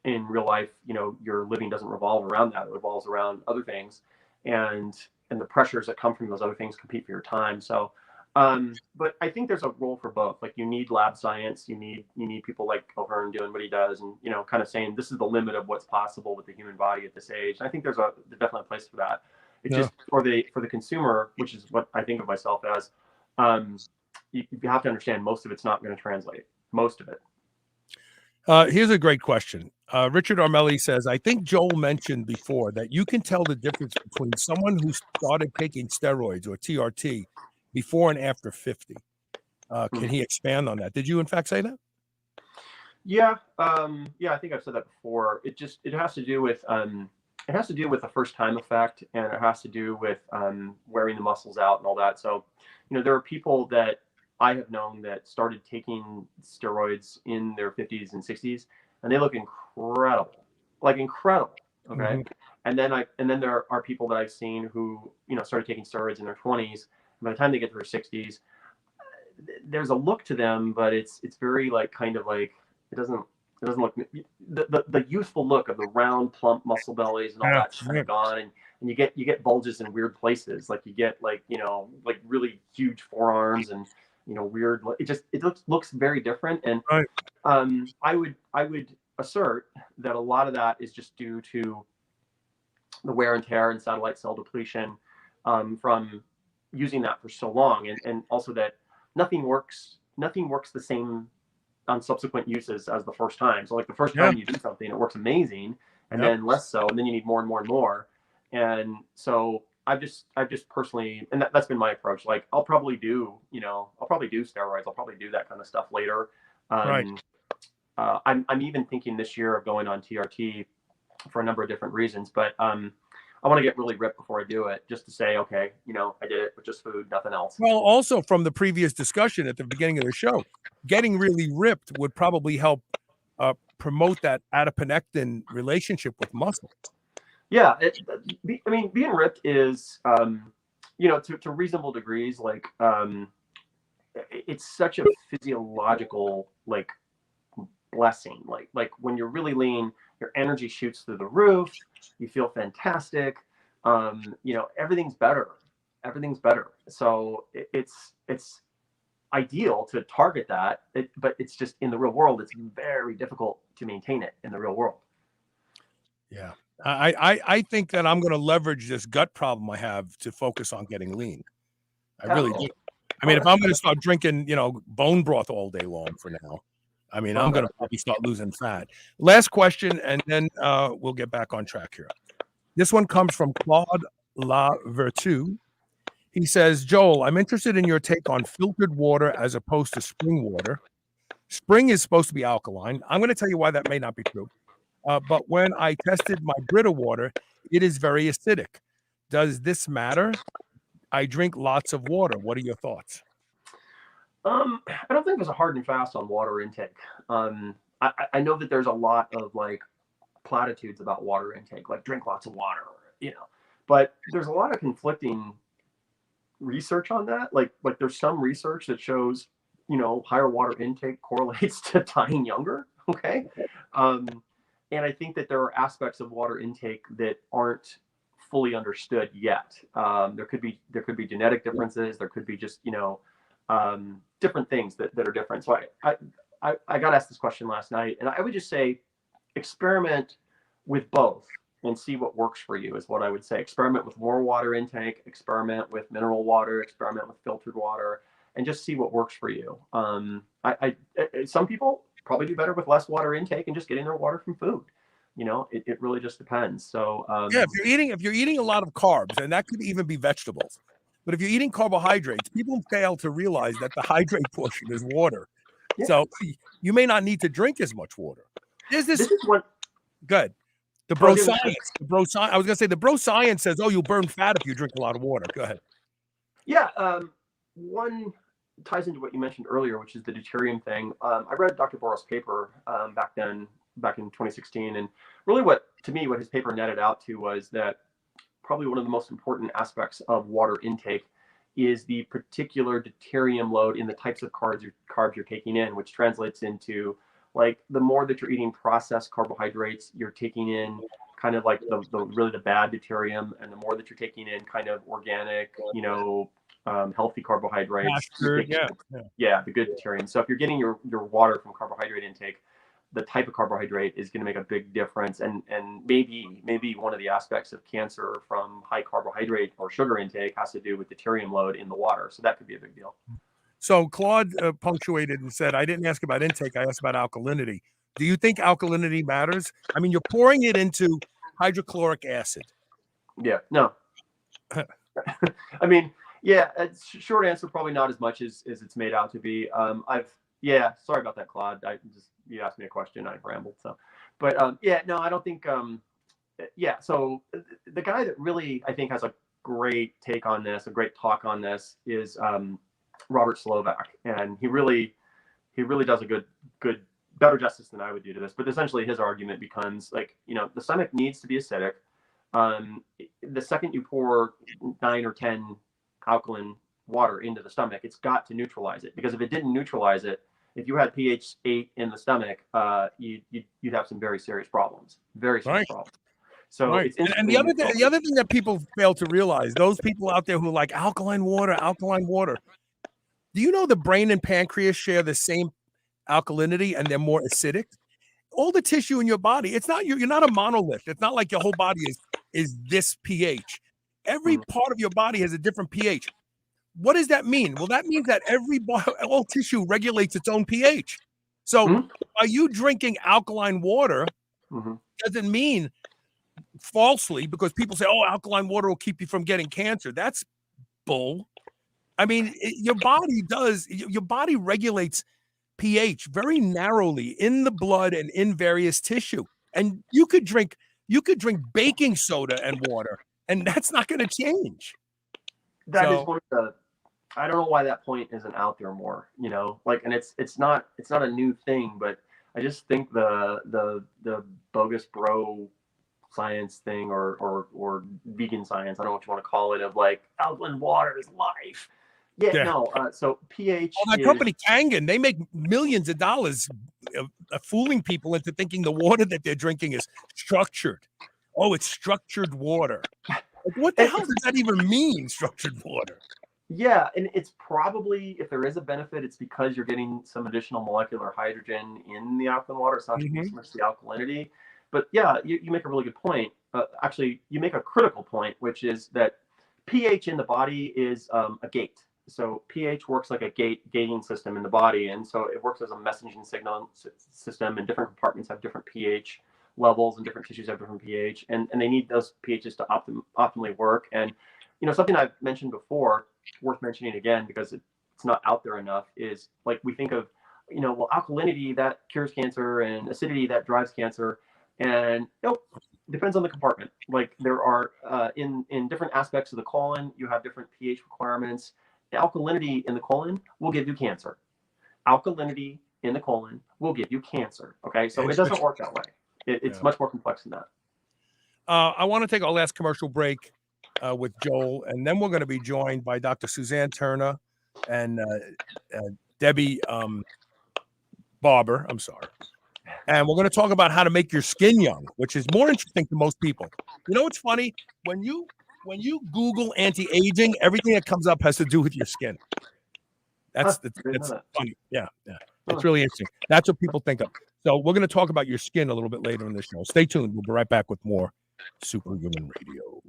in real life, you know, your living doesn't revolve around that. It revolves around other things, and the pressures that come from those other things compete for your time. So, but I think there's a role for both. Like you need lab science, you need people like O'Hearn doing what he does, and you know, kind of saying this is the limit of what's possible with the human body at this age. And I think there's definitely a place for that. It's just for the consumer, which is what I think of myself as. You have to understand most of it's not going to translate. Most of it. Here's a great question. Richard Armelli says, I think Joel mentioned before that you can tell the difference between someone who started taking steroids or TRT before and after 50. Can he expand on that? Did you in fact say that? Yeah. I think I've said that before. It has to do with the first time effect, and it has to do with wearing the muscles out and all that. So, you know, there are people that I have known that started taking steroids in their 50s and 60s, and they look incredible, like incredible. Okay. And then there are people that I've seen who, started taking steroids in their 20s. By the time they get to their 60s, there's a look to them, but it's very like kind of like it doesn't look the youthful look of the round plump muscle bellies and all that's kind of gone, and you get bulges in weird places, like you get like like really huge forearms and weird. It looks very different, and I would assert that a lot of that is just due to the wear and tear and satellite cell depletion from using that for so long, and also that nothing works the same on subsequent uses as the first time. So like the first time you do something, it works amazing, and then less so, and then you need more and more and more. And so I've just personally, and that's been my approach. Like I'll probably do steroids. I'll probably do that kind of stuff later. I'm even thinking this year of going on TRT for a number of different reasons, but I want to get really ripped before I do it, just to say, okay, I did it with just food, nothing else. Well, also from the previous discussion at the beginning of the show, getting really ripped would probably help promote that adiponectin relationship with muscle. Yeah, being ripped is, to reasonable degrees, like it's such a physiological like blessing. Like when you're really lean, your energy shoots through the roof. You feel fantastic. Everything's better. So it's ideal to target that, but it's just in the real world, it's very difficult to maintain it in the real world. Yeah. I think that I'm going to leverage this gut problem I have to focus on getting lean. I really do. I mean, if I'm going to start drinking, bone broth all day long for now, I mean, I'm going to probably start losing fat. Last question, and then we'll get back on track here. This one comes from Claude La Vertu. He says, Joel, I'm interested in your take on filtered water as opposed to spring water. Spring is supposed to be alkaline. I'm going to tell you why that may not be true. But when I tested my Brita water, it is very acidic. Does this matter? I drink lots of water. What are your thoughts? I don't think there's a hard and fast on water intake. I know that there's a lot of like platitudes about water intake, like drink lots of water, but there's a lot of conflicting research on that. Like there's some research that shows, higher water intake correlates to dying younger. Okay. And I think that there are aspects of water intake that aren't fully understood yet. There could be genetic differences. There could be just, different things that are different. So I got asked this question last night, and I would just say experiment with both and see what works for you is what I would say. Experiment with more water intake, experiment with mineral water, experiment with filtered water, and just see what works for you. Some people probably do better with less water intake and just getting their water from food. It really just depends. So if you're eating a lot of carbs, and that could even be vegetables, but if you're eating carbohydrates, people fail to realize that the hydrate portion is water. Yeah. So you may not need to drink as much water. This is what good. The bro science. I was gonna say the bro science says, you'll burn fat if you drink a lot of water. Go ahead. Yeah. One ties into what you mentioned earlier, which is the deuterium thing. I read Dr. Boros' paper back in 2016, and really what his paper netted out to was that probably one of the most important aspects of water intake is the particular deuterium load in the types of carbs you're taking in, which translates into like the more that you're eating processed carbohydrates, you're taking in kind of like the bad deuterium, and the more that you're taking in kind of organic, healthy carbohydrates. The good deuterium. So if you're getting your water from carbohydrate intake, the type of carbohydrate is going to make a big difference, and maybe one of the aspects of cancer from high carbohydrate or sugar intake has to do with deuterium load in the water. So that could be a big deal. So Claude punctuated and said, I didn't ask about intake, I asked about alkalinity. Do you think alkalinity matters? I mean, you're pouring it into hydrochloric acid. Yeah, no. I mean, yeah, short answer, probably not as much as it's made out to be. Sorry about that, Claude. You asked me a question, I rambled. So, but no, I don't think. So the guy that really I think has a great take on this, a great talk on this, is Robert Slovak, and he really does a good better justice than I would do to this, but essentially his argument becomes like, the stomach needs to be acidic. The second you pour 9 or 10 alkaline water into the stomach, it's got to neutralize it, because if it didn't neutralize it, if you had pH 8 in the stomach, you'd have some very serious problems, problems. So it's and the other thing that people fail to realize, those people out there who like alkaline water, do you know the brain and pancreas share the same alkalinity and they're more acidic? All the tissue in your body, it's not you're not a monolith. It's not like your whole body is this pH. Every part of your body has a different pH. What does that mean? Well, that means that all tissue regulates its own pH. So are you drinking alkaline water? Doesn't mean falsely, because people say, oh, alkaline water will keep you from getting cancer. That's bull. I mean, your body regulates pH very narrowly in the blood and in various tissue. And you could drink baking soda and water, and that's not going to change. That is one of the, I don't know why that point isn't out there more, and it's not a new thing, but I just think the bogus bro science thing or vegan science, I don't know what you want to call it, of like alkaline water is life. So pH. That company Kangen, they make millions of dollars fooling people into thinking the water that they're drinking is structured. Oh, it's structured water. Like, what the hell does that even mean, structured water? Yeah, and it's probably, if there is a benefit, it's because you're getting some additional molecular hydrogen in the alkaline water. It's not just so much the alkalinity. But yeah, you make a really good point. Actually, you make a critical point, which is that pH in the body is a gate. So pH works like a gating system in the body, and so it works as a messaging signal system, and different compartments have different pH levels, and different tissues have different pH, and they need those pHs to optimally work. And something I've mentioned before, worth mentioning again because it's not out there enough, is like we think of alkalinity that cures cancer and acidity that drives cancer, and nope, depends on the compartment. Like there are in different aspects of the colon, you have different pH requirements. Alkalinity in the colon will give you cancer. Alkalinity in the colon will give you cancer. Okay, so it doesn't work that way. It's much more complex than that. I want to take our last commercial break with Joel, and then we're going to be joined by Dr. Suzanne Turner and Debbi Barber. I'm sorry. And we're going to talk about how to make your skin young, which is more interesting to most people. You know what's funny? When you Google anti-aging, everything that comes up has to do with your skin. That's funny. Yeah. It's really interesting. That's what people think of. So we're going to talk about your skin a little bit later in the show. Stay tuned. We'll be right back with more Superhuman Radio.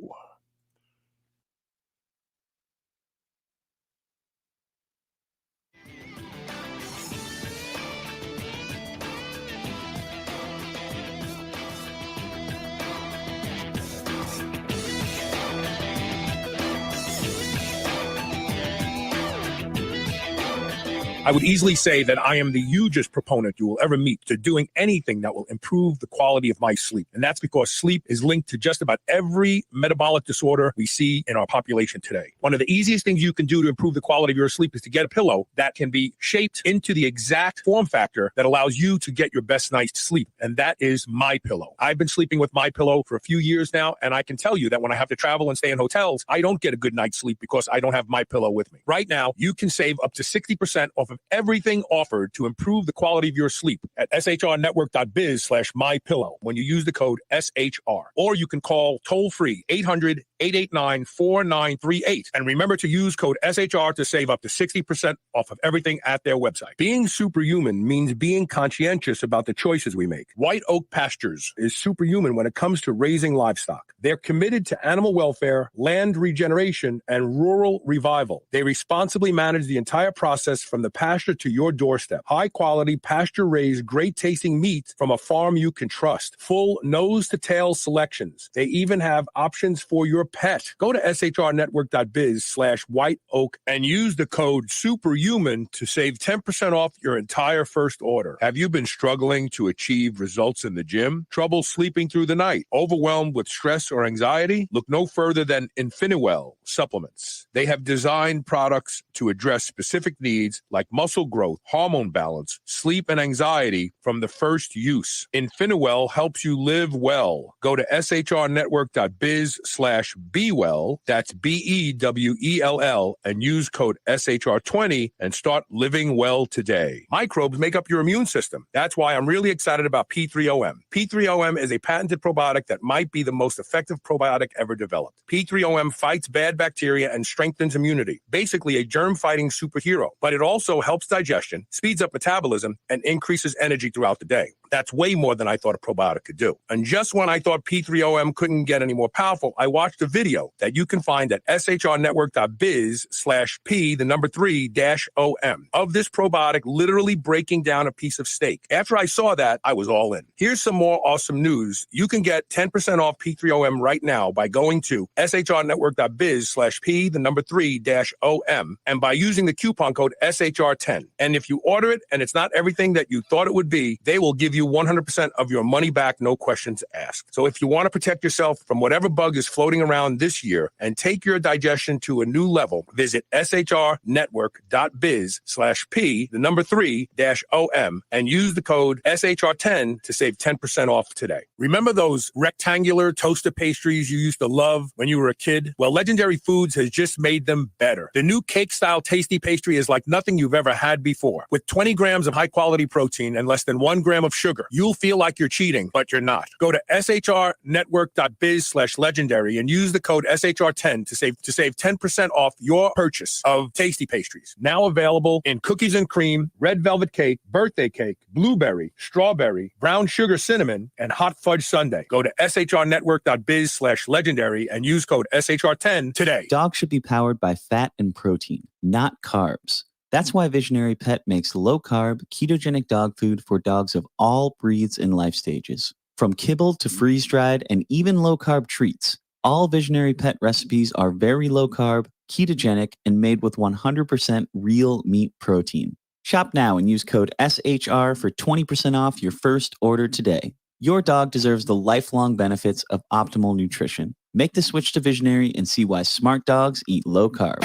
I would easily say that I am the hugest proponent you will ever meet to doing anything that will improve the quality of my sleep. And that's because sleep is linked to just about every metabolic disorder we see in our population today. One of the easiest things you can do to improve the quality of your sleep is to get a pillow that can be shaped into the exact form factor that allows you to get your best night's sleep. And that is MyPillow. I've been sleeping with MyPillow for a few years now, and I can tell you that when I have to travel and stay in hotels, I don't get a good night's sleep because I don't have MyPillow with me. Right now, you can save up to 60% off of everything offered to improve the quality of your sleep at shrnetwork.biz/mypillow when you use the code SHR. Or you can call toll-free 800-889-4938. And remember to use code SHR to save up to 60% off of everything at their website. Being superhuman means being conscientious about the choices we make. White Oak Pastures is superhuman when it comes to raising livestock. They're committed to animal welfare, land regeneration, and rural revival. They responsibly manage the entire process from the pasture to your doorstep. High quality, pasture raised, great tasting meat from a farm you can trust. Full nose to tail selections. They even have options for your pet. Go to shrnetwork.biz/white oak and use the code superhuman to save 10% off your entire first order. Have you been struggling to achieve results in the gym? Trouble sleeping through the night? Overwhelmed with stress or anxiety? Look no further than Infiniwell supplements. They have designed products to address specific needs like muscle growth, hormone balance, sleep, and anxiety from the first use. Infinuel helps you live well. Go to shrnetwork.biz/bewell, that's BEWELL, and use code SHR20 and start living well today. Microbes make up your immune system. That's why I'm really excited about P3OM. P3OM is a patented probiotic that might be the most effective probiotic ever developed. P3OM fights bad bacteria and strengthens immunity, basically a germ-fighting superhero. But it also helps digestion, speeds up metabolism, and increases energy throughout the day. That's way more than I thought a probiotic could do. And just when I thought P3OM couldn't get any more powerful, I watched a video that you can find at shrnetwork.biz/P3-OM of this probiotic literally breaking down a piece of steak. After I saw that, I was all in. Here's some more awesome news. You can get 10% off P3OM right now by going to shrnetwork.biz/P3-OM and by using the coupon code SHR10. And if you order it and it's not everything that you thought it would be, they will give you 100% of your money back, no questions asked. So if you want to protect yourself from whatever bug is floating around this year and take your digestion to a new level, visit shrnetwork.biz/P3-OM and use the code SHR10 to save 10% off today. Remember those rectangular toaster pastries you used to love when you were a kid? Well, Legendary Foods has just made them better. The new cake-style tasty pastry is like nothing you've ever had before. With 20 grams of high-quality protein and less than 1 gram of sugar, you'll feel like you're cheating, but you're not. Go to shrnetwork.biz/legendary and use the code SHR10 to save 10% off your purchase of tasty pastries. Now available in cookies and cream, red velvet cake, birthday cake, blueberry, strawberry, brown sugar cinnamon, and hot fudge sundae. Go to shrnetwork.biz/legendary and use code SHR10 today. Dogs should be powered by fat and protein, not carbs. That's why Visionary Pet makes low-carb, ketogenic dog food for dogs of all breeds and life stages. From kibble to freeze-dried and even low-carb treats, all Visionary Pet recipes are very low-carb, ketogenic, and made with 100% real meat protein. Shop now and use code SHR for 20% off your first order today. Your dog deserves the lifelong benefits of optimal nutrition. Make the switch to Visionary and see why smart dogs eat low carb.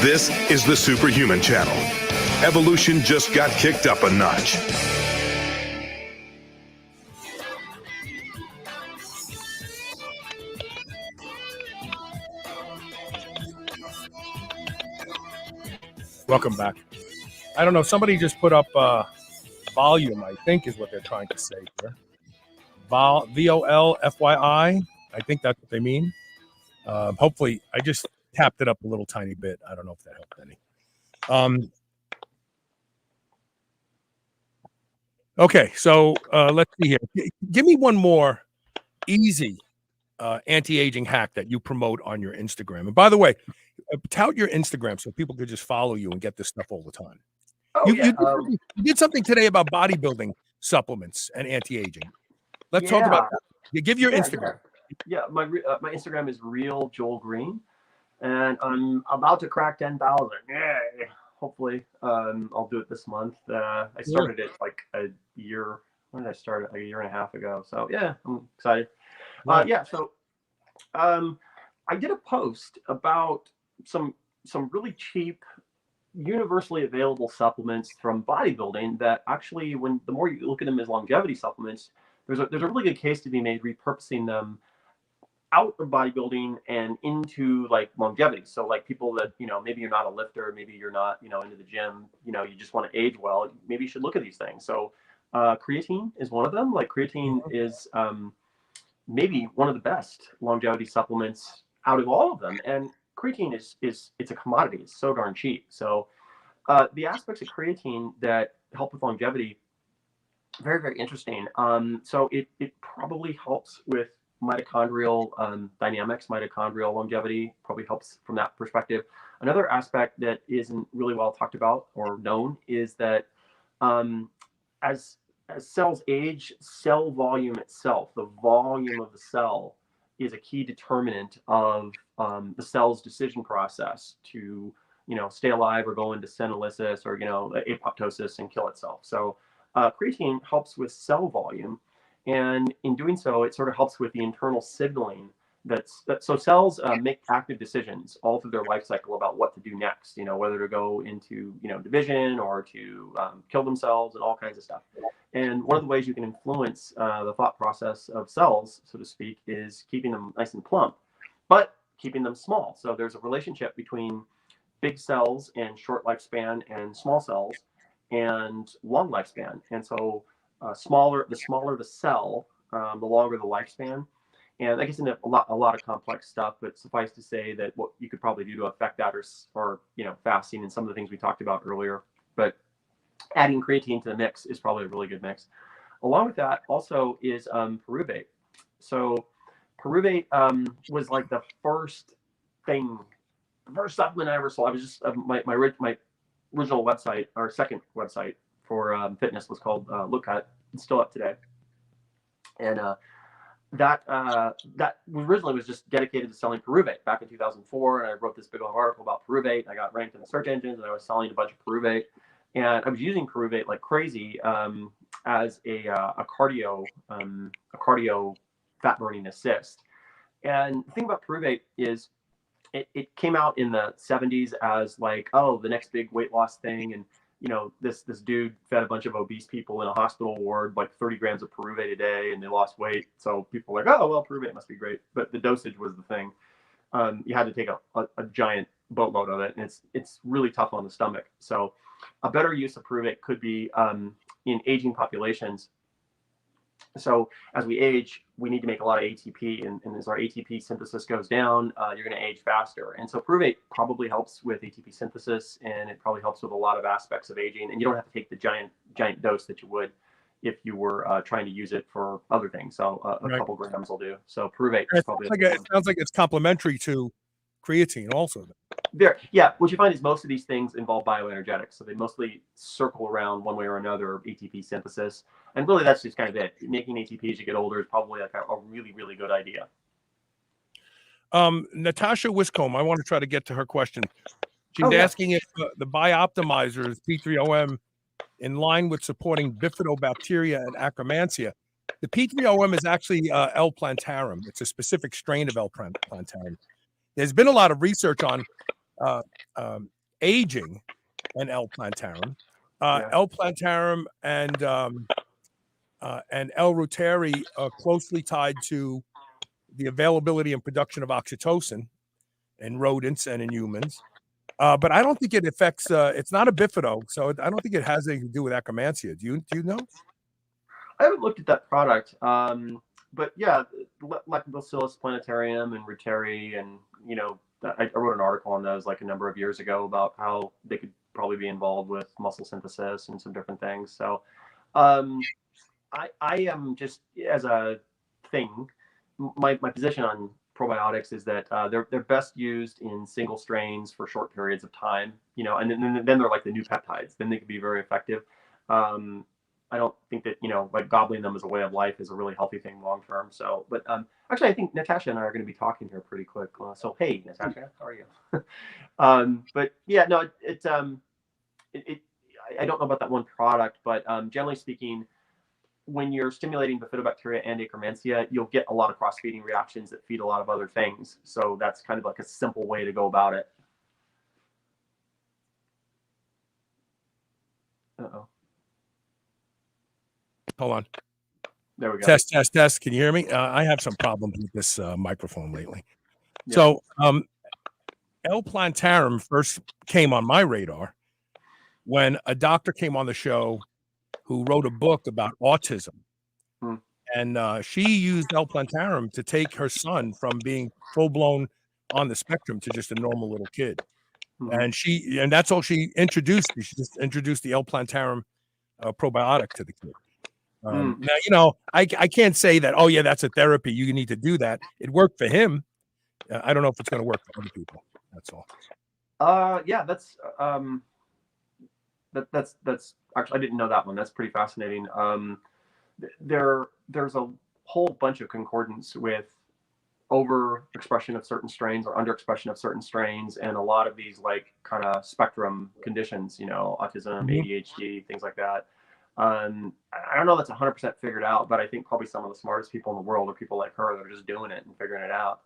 This is the Superhuman Channel. Evolution just got kicked up a notch. Welcome back. I don't know. Somebody just put up volume, I think is what they're trying to say here. VOLFYI. I think that's what they mean. Hopefully, I just tapped it up a little tiny bit. I don't know if that helped any. Okay, so let's see here. Give me one more easy anti-aging hack that you promote on your Instagram. And by the way, tout your Instagram so people could just follow you and get this stuff all the time. Oh, You did something today about bodybuilding supplements and anti-aging. Let's talk about that. You give your Instagram. Yeah, my Instagram is real Joel Greene, and I'm about to crack 10,000. Yay! Hopefully, I'll do it this month. I started it like a year. When did I start it? Like a year and a half ago. So yeah, I'm excited. So I did a post about some really cheap, universally available supplements from bodybuilding that actually, the more you look at them as longevity supplements, there's a really good case to be made repurposing them out of bodybuilding and into like longevity. So like people that, maybe you're not a lifter, maybe you're not, into the gym, you just want to age well, maybe you should look at these things. So creatine is one of them. Like creatine is maybe one of the best longevity supplements out of all of them. And creatine it's a commodity. It's so darn cheap. So the aspects of creatine that help with longevity, very, very interesting. So it probably helps with mitochondrial dynamics, mitochondrial longevity, probably helps from that perspective. Another aspect that isn't really well talked about or known is that as cells age, cell volume itself, the volume of the cell, is a key determinant of the cell's decision process to stay alive or go into senolysis or apoptosis and kill itself. So creatine helps with cell volume, and in doing so, it sort of helps with the internal signaling So cells make active decisions all through their life cycle about what to do next, whether to go into, division or to kill themselves and all kinds of stuff. And one of the ways you can influence the thought process of cells, so to speak, is keeping them nice and plump, but keeping them small. So there's a relationship between big cells and short lifespan and small cells and long lifespan. And so the smaller the cell, the longer the lifespan. And I guess in a lot of complex stuff, but suffice to say that what you could probably do to affect that or fasting and some of the things we talked about earlier. But adding creatine to the mix is probably a really good mix. Along with that also is pyruvate. So pyruvate was like the first supplement I ever saw. I was just my original website, our second website for fitness was called Look At. It's still up today. And that originally was just dedicated to selling pyruvate back in 2004. And I wrote this big old article about pyruvate. I got ranked in the search engines, and I was selling a bunch of pyruvate. And I was using pyruvate like crazy as a cardio fat burning assist. And the thing about pyruvate is it came out in the 70s as like, oh, the next big weight loss thing. And this dude fed a bunch of obese people in a hospital ward like 30 grams of pyruvate a day, and they lost weight. So people were like, oh, well, pyruvate must be great. But the dosage was the thing. You had to take a giant boatload of it, and it's really tough on the stomach. So a better use of pyruvate could be in aging populations. So as we age, we need to make a lot of ATP, and as our ATP synthesis goes down, you're going to age faster. And so pyruvate probably helps with ATP synthesis, and it probably helps with a lot of aspects of aging. And you don't have to take the giant dose that you would if you were trying to use it for other things. So a couple grams will do. So pyruvate is probably it sounds like it's complementary to creatine also. Yeah, what you find is most of these things involve bioenergetics. So they mostly circle around one way or another ATP synthesis. And really, that's just kind of it. Making ATP as you get older is probably like a really, really good idea. Natasha Wiscombe, I want to try to get to her question. She's asking if the Bioptimizers P3OM in line with supporting bifidobacteria and Akkermansia. The P3OM is actually L. plantarum. It's a specific strain of L. plantarum. There's been a lot of research on aging and L. plantarum. L. plantarum and L. reuteri are closely tied to the availability and production of oxytocin in rodents and in humans. But I don't think it affects, it's not a bifido, so I don't think it has anything to do with Akkermansia. Do you know? I haven't looked at that product. But yeah, Lactobacillus plantarum and reuteri, and I wrote an article on those like a number of years ago about how they could probably be involved with muscle synthesis and some different things. So I am just, as a thing, my position on probiotics is that they're best used in single strains for short periods of time, and then they're like the new peptides. Then they can be very effective. I don't think that, like gobbling them as a way of life is a really healthy thing long term. So, but actually, I think Natasha and I are going to be talking here pretty quick. So, hey, Natasha, how are you? But yeah, no, I don't know about that one product, but generally speaking, when you're stimulating bifidobacteria and Akkermansia, you'll get a lot of cross-feeding reactions that feed a lot of other things. So that's kind of like a simple way to go about it. Uh-oh. Hold on. There we go. Test. Can you hear me? I have some problems with this microphone lately. Yeah. So L. plantarum first came on my radar when a doctor came on the show who wrote a book about autism. And she used L. plantarum to take her son from being full-blown on the spectrum to just a normal little kid. And that's all she introduced. She just introduced the L. plantarum probiotic to the kid. Now, I can't say that, oh, yeah, that's a therapy. You need to do that. It worked for him. I don't know if it's going to work for other people. That's all. Yeah, that's actually, I didn't know that one. That's pretty fascinating. There's a whole bunch of concordance with overexpression of certain strains or underexpression of certain strains, and a lot of these like kind of spectrum conditions, autism, ADHD, things like that. I don't know that's 100% figured out, but I think probably some of the smartest people in the world are people like her that are just doing it and figuring it out.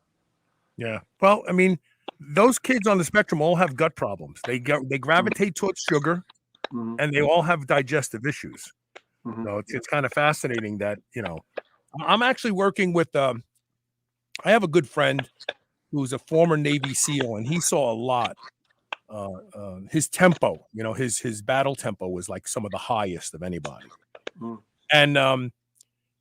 Yeah. Well, I mean, those kids on the spectrum all have gut problems. They gravitate towards sugar, and they all have digestive issues. So it's kind of fascinating that, I'm actually working with, I have a good friend who's a former Navy SEAL, and he saw a lot. His tempo, his battle tempo was like some of the highest of anybody. And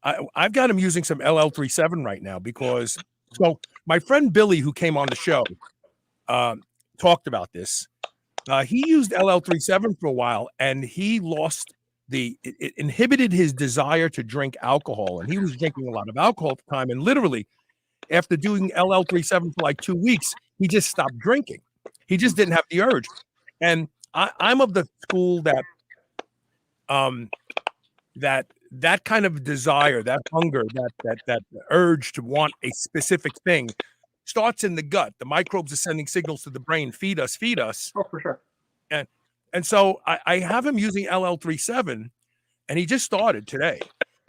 I've got him using some LL37 right now because, so my friend Billy, who came on the show, talked about this. He used LL37 for a while, and he lost it inhibited his desire to drink alcohol, and he was drinking a lot of alcohol at the time. And literally, after doing LL37 for like 2 weeks, he just stopped drinking. He just didn't have the urge. And I'm of the school that that kind of desire, that hunger, that urge to want a specific thing starts in the gut. The microbes are sending signals to the brain, feed us. Oh, for sure. And so I have him using LL37, and he just started today.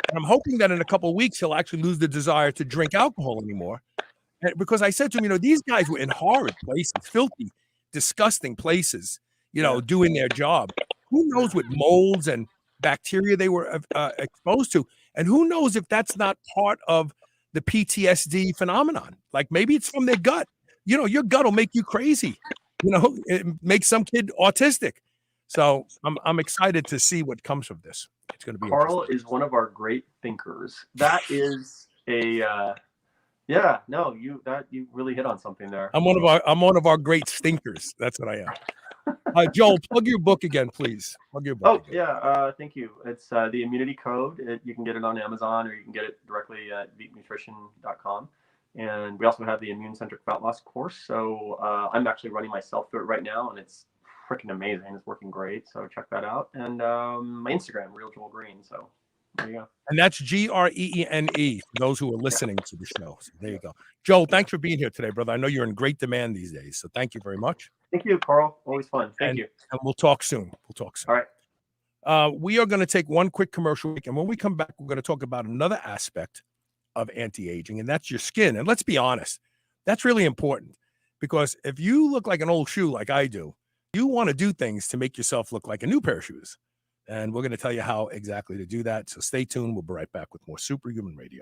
And I'm hoping that in a couple of weeks, he'll actually lose the desire to drink alcohol anymore. And because I said to him, these guys were in horrid places, filthy, disgusting places, doing their job. Who knows what molds and bacteria they were exposed to? And who knows if that's not part of the PTSD phenomenon? Like maybe it's from their gut. Your gut will make you crazy. It makes some kid autistic. So I'm excited to see what comes of this. It's going to be Carl is one of our great thinkers. That is a you really hit on something there. I'm one of our great stinkers. That's what I am. Joel, plug your book again, please. Plug your book. Thank you. It's the Immunity Code. You can get it on Amazon, or you can get it directly at veepnutrition.com. And we also have the Immune Centric Fat Loss course. So I'm actually running myself through it right now, and it's freaking amazing. It's working great. So check that out. And my Instagram, Real Joel Greene. So there you go. And that's Greene for those who are listening to the show. So there you go. Joel, thanks for being here today, brother. I know you're in great demand these days. So thank you very much. Thank you, Carl. Always fun. Thank you. And we'll talk soon. All right. We are going to take one quick commercial break. And when we come back, we're going to talk about another aspect of anti-aging, and that's your skin. And let's be honest, that's really important, because if you look like an old shoe like I do, you want to do things to make yourself look like a new pair of shoes. And we're going to tell you how exactly to do that. So stay tuned. We'll be right back with more Superhuman Radio.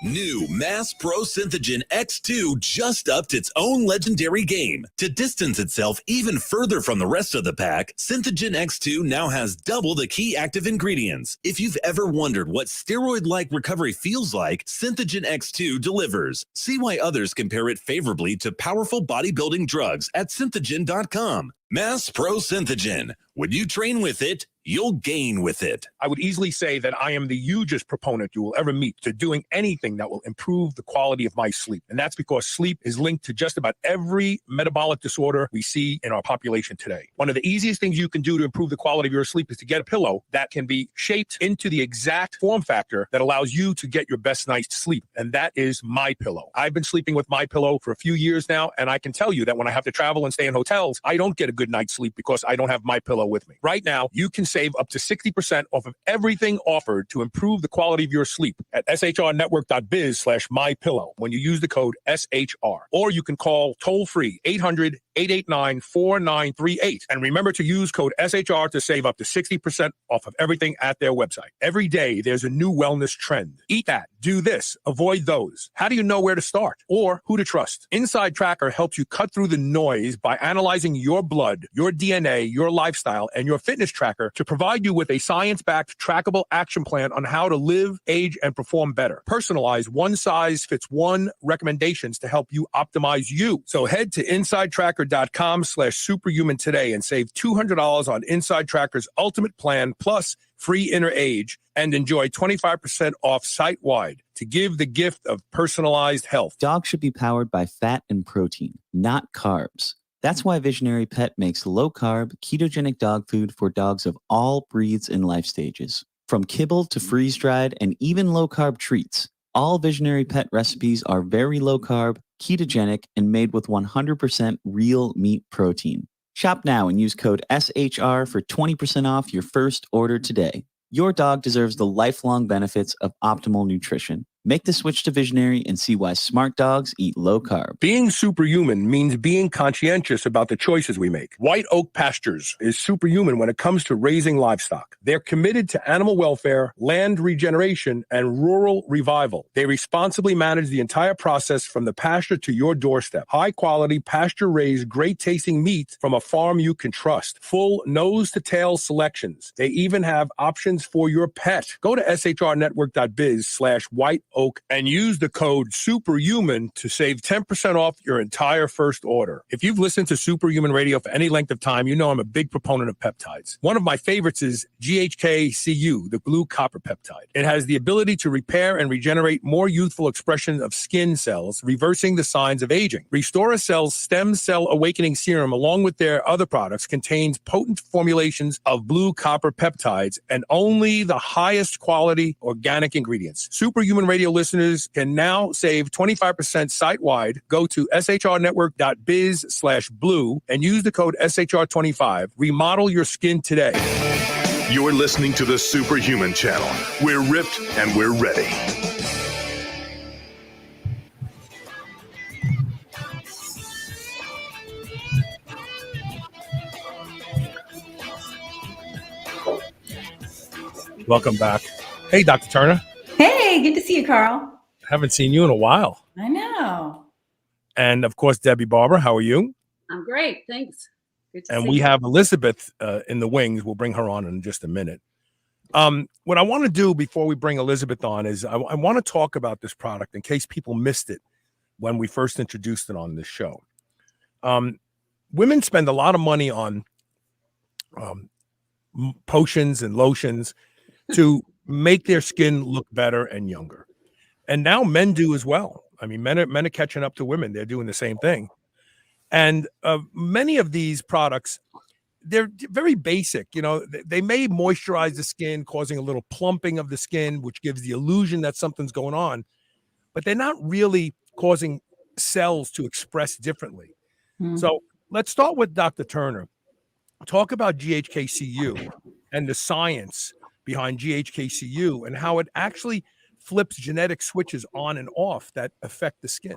New Mass Pro Synthogen X2 just upped its own legendary game. To distance itself even further from the rest of the pack, Synthogen X2 now has double the key active ingredients. If you've ever wondered what steroid-like recovery feels like, Synthogen X2 delivers. See why others compare it favorably to powerful bodybuilding drugs at synthogen.com. Mass Pro Synthogen. When you train with it, you'll gain with it. I would easily say that I am the hugest proponent you will ever meet to doing anything that will improve the quality of my sleep. And that's because sleep is linked to just about every metabolic disorder we see in our population today. One of the easiest things you can do to improve the quality of your sleep is to get a pillow that can be shaped into the exact form factor that allows you to get your best night's sleep. And that is MyPillow. I've been sleeping with MyPillow for a few years now, and I can tell you that when I have to travel and stay in hotels, I don't get a good night's sleep because I don't have MyPillow with me. Right now, you can save up to 60% off of everything offered to improve the quality of your sleep at shrnetwork.biz/mypillow when you use the code SHR. Or you can call toll-free 800-889-4938. And remember to use code SHR to save up to 60% off of everything at their website. Every day, there's a new wellness trend. Eat that, do this, avoid those. How do you know where to start or who to trust? Inside Tracker helps you cut through the noise by analyzing your blood, your DNA, your lifestyle, and your fitness tracker to provide you with a science-backed, trackable action plan on how to live, age, and perform better. Personalized, one-size-fits-one recommendations to help you optimize you. So head to InsideTracker.com/superhuman today and save $200 on Inside Tracker's ultimate plan plus free inner age, and enjoy 25% off site-wide to give the gift of personalized health. Dogs should be powered by fat and protein, not carbs. That's why Visionary Pet makes low-carb, ketogenic dog food for dogs of all breeds and life stages. From kibble to freeze-dried and even low-carb treats, all Visionary Pet recipes are very low-carb, ketogenic, and made with 100% real meat protein. Shop now and use code SHR for 20% off your first order today. Your dog deserves the lifelong benefits of optimal nutrition. Make the switch to Visionary and see why smart dogs eat low carb. Being superhuman means being conscientious about the choices we make. White Oak Pastures is superhuman when it comes to raising livestock. They're committed to animal welfare, land regeneration, and rural revival. They responsibly manage the entire process from the pasture to your doorstep. High quality, pasture raised, great tasting meat from a farm you can trust. Full nose to tail selections. They even have options for your pet. Go to shrnetwork.biz/white oak and use the code superhuman to save 10% off your entire first order. If you've listened to Superhuman Radio for any length of time, you know I'm a big proponent of peptides. One of my favorites is GHK-Cu, the blue copper peptide. It has the ability to repair and regenerate more youthful expression of skin cells, reversing the signs of aging. Restore Cell's stem cell awakening serum, along with their other products, contains potent formulations of blue copper peptides and only the highest quality organic ingredients. Superhuman Radio listeners can now save 25% site-wide. Go to shrnetwork.biz/blue and use the code SHR25. Remodel your skin today. You're listening to the Superhuman Channel. We're ripped and we're ready. Welcome back. Hey, Dr. Turner. Hey, good to see you, Carl. Haven't seen you in a while. I know. And of course, Debbi Barber, how are you? I'm great, thanks. Good to And see we you. have Elisabeth in the wings. We'll bring her on in just a minute. What I want to do before we bring Elisabeth on is I want to talk about this product in case people missed it when we first introduced it on this show. Women spend a lot of money on potions and lotions to make their skin look better and younger. And now men do as well. I mean, men are catching up to women. They're doing the same thing. And many of these products, they're very basic. You know, they may moisturize the skin, causing a little plumping of the skin, which gives the illusion that something's going on, but they're not really causing cells to express differently. So let's start with Dr. Turner. Talk about GHK-Cu and the science behind GHK-Cu and how it actually flips genetic switches on and off that affect the skin.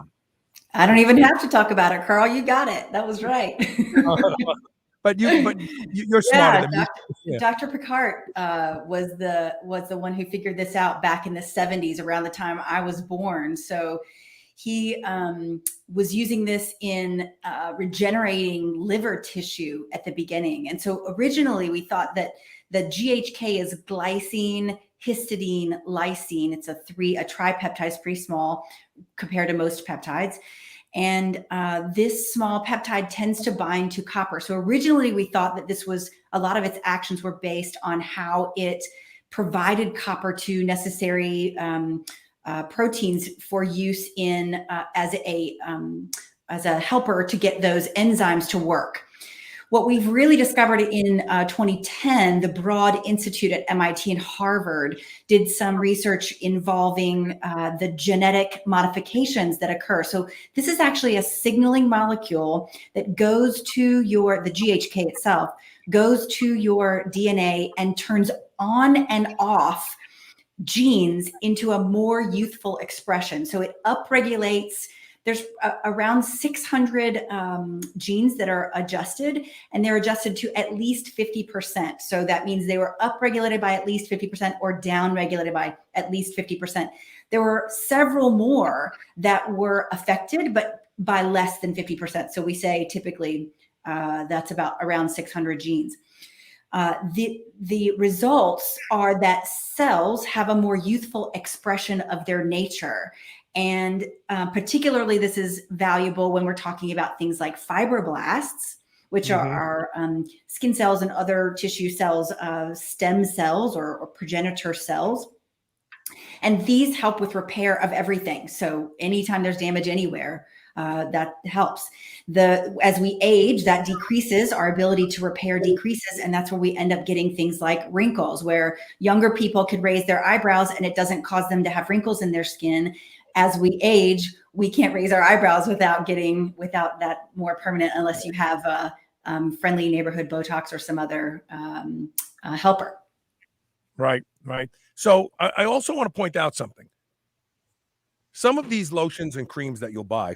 I don't even have to talk about it, Carl. You got it. That was right. But you're smarter than me. Dr. Picard was the one who figured this out back in the 70s, around the time I was born. So he was using this in regenerating liver tissue at the beginning. And so originally we thought that the GHK is glycine, histidine, lysine. It's a tripeptide, is pretty small compared to most peptides. And this small peptide tends to bind to copper. So originally we thought that a lot of its actions were based on how it provided copper to necessary proteins for use in as a helper to get those enzymes to work. What we've really discovered in 2010, the Broad Institute at MIT and Harvard did some research involving the genetic modifications that occur. So this is actually a signaling molecule that goes to the GHK itself, goes to your DNA and turns on and off genes into a more youthful expression. So it upregulates. There's around 600 genes that are adjusted, and they're adjusted to at least 50%. So that means they were upregulated by at least 50% or downregulated by at least 50%. There were several more that were affected, but by less than 50%. So we say typically that's about around 600 genes. The results are that cells have a more youthful expression of their nature. And particularly this is valuable when we're talking about things like fibroblasts, which are skin cells and other tissue cells, stem cells or progenitor cells. And these help with repair of everything. So anytime there's damage anywhere, that helps. As we age, that decreases, our ability to repair decreases, and that's where we end up getting things like wrinkles, where younger people could raise their eyebrows and it doesn't cause them to have wrinkles in their skin. As we age, we can't raise our eyebrows without that more permanent, unless you have a friendly neighborhood Botox or some other helper. Right. So I also want to point out something. Some of these lotions and creams that you'll buy,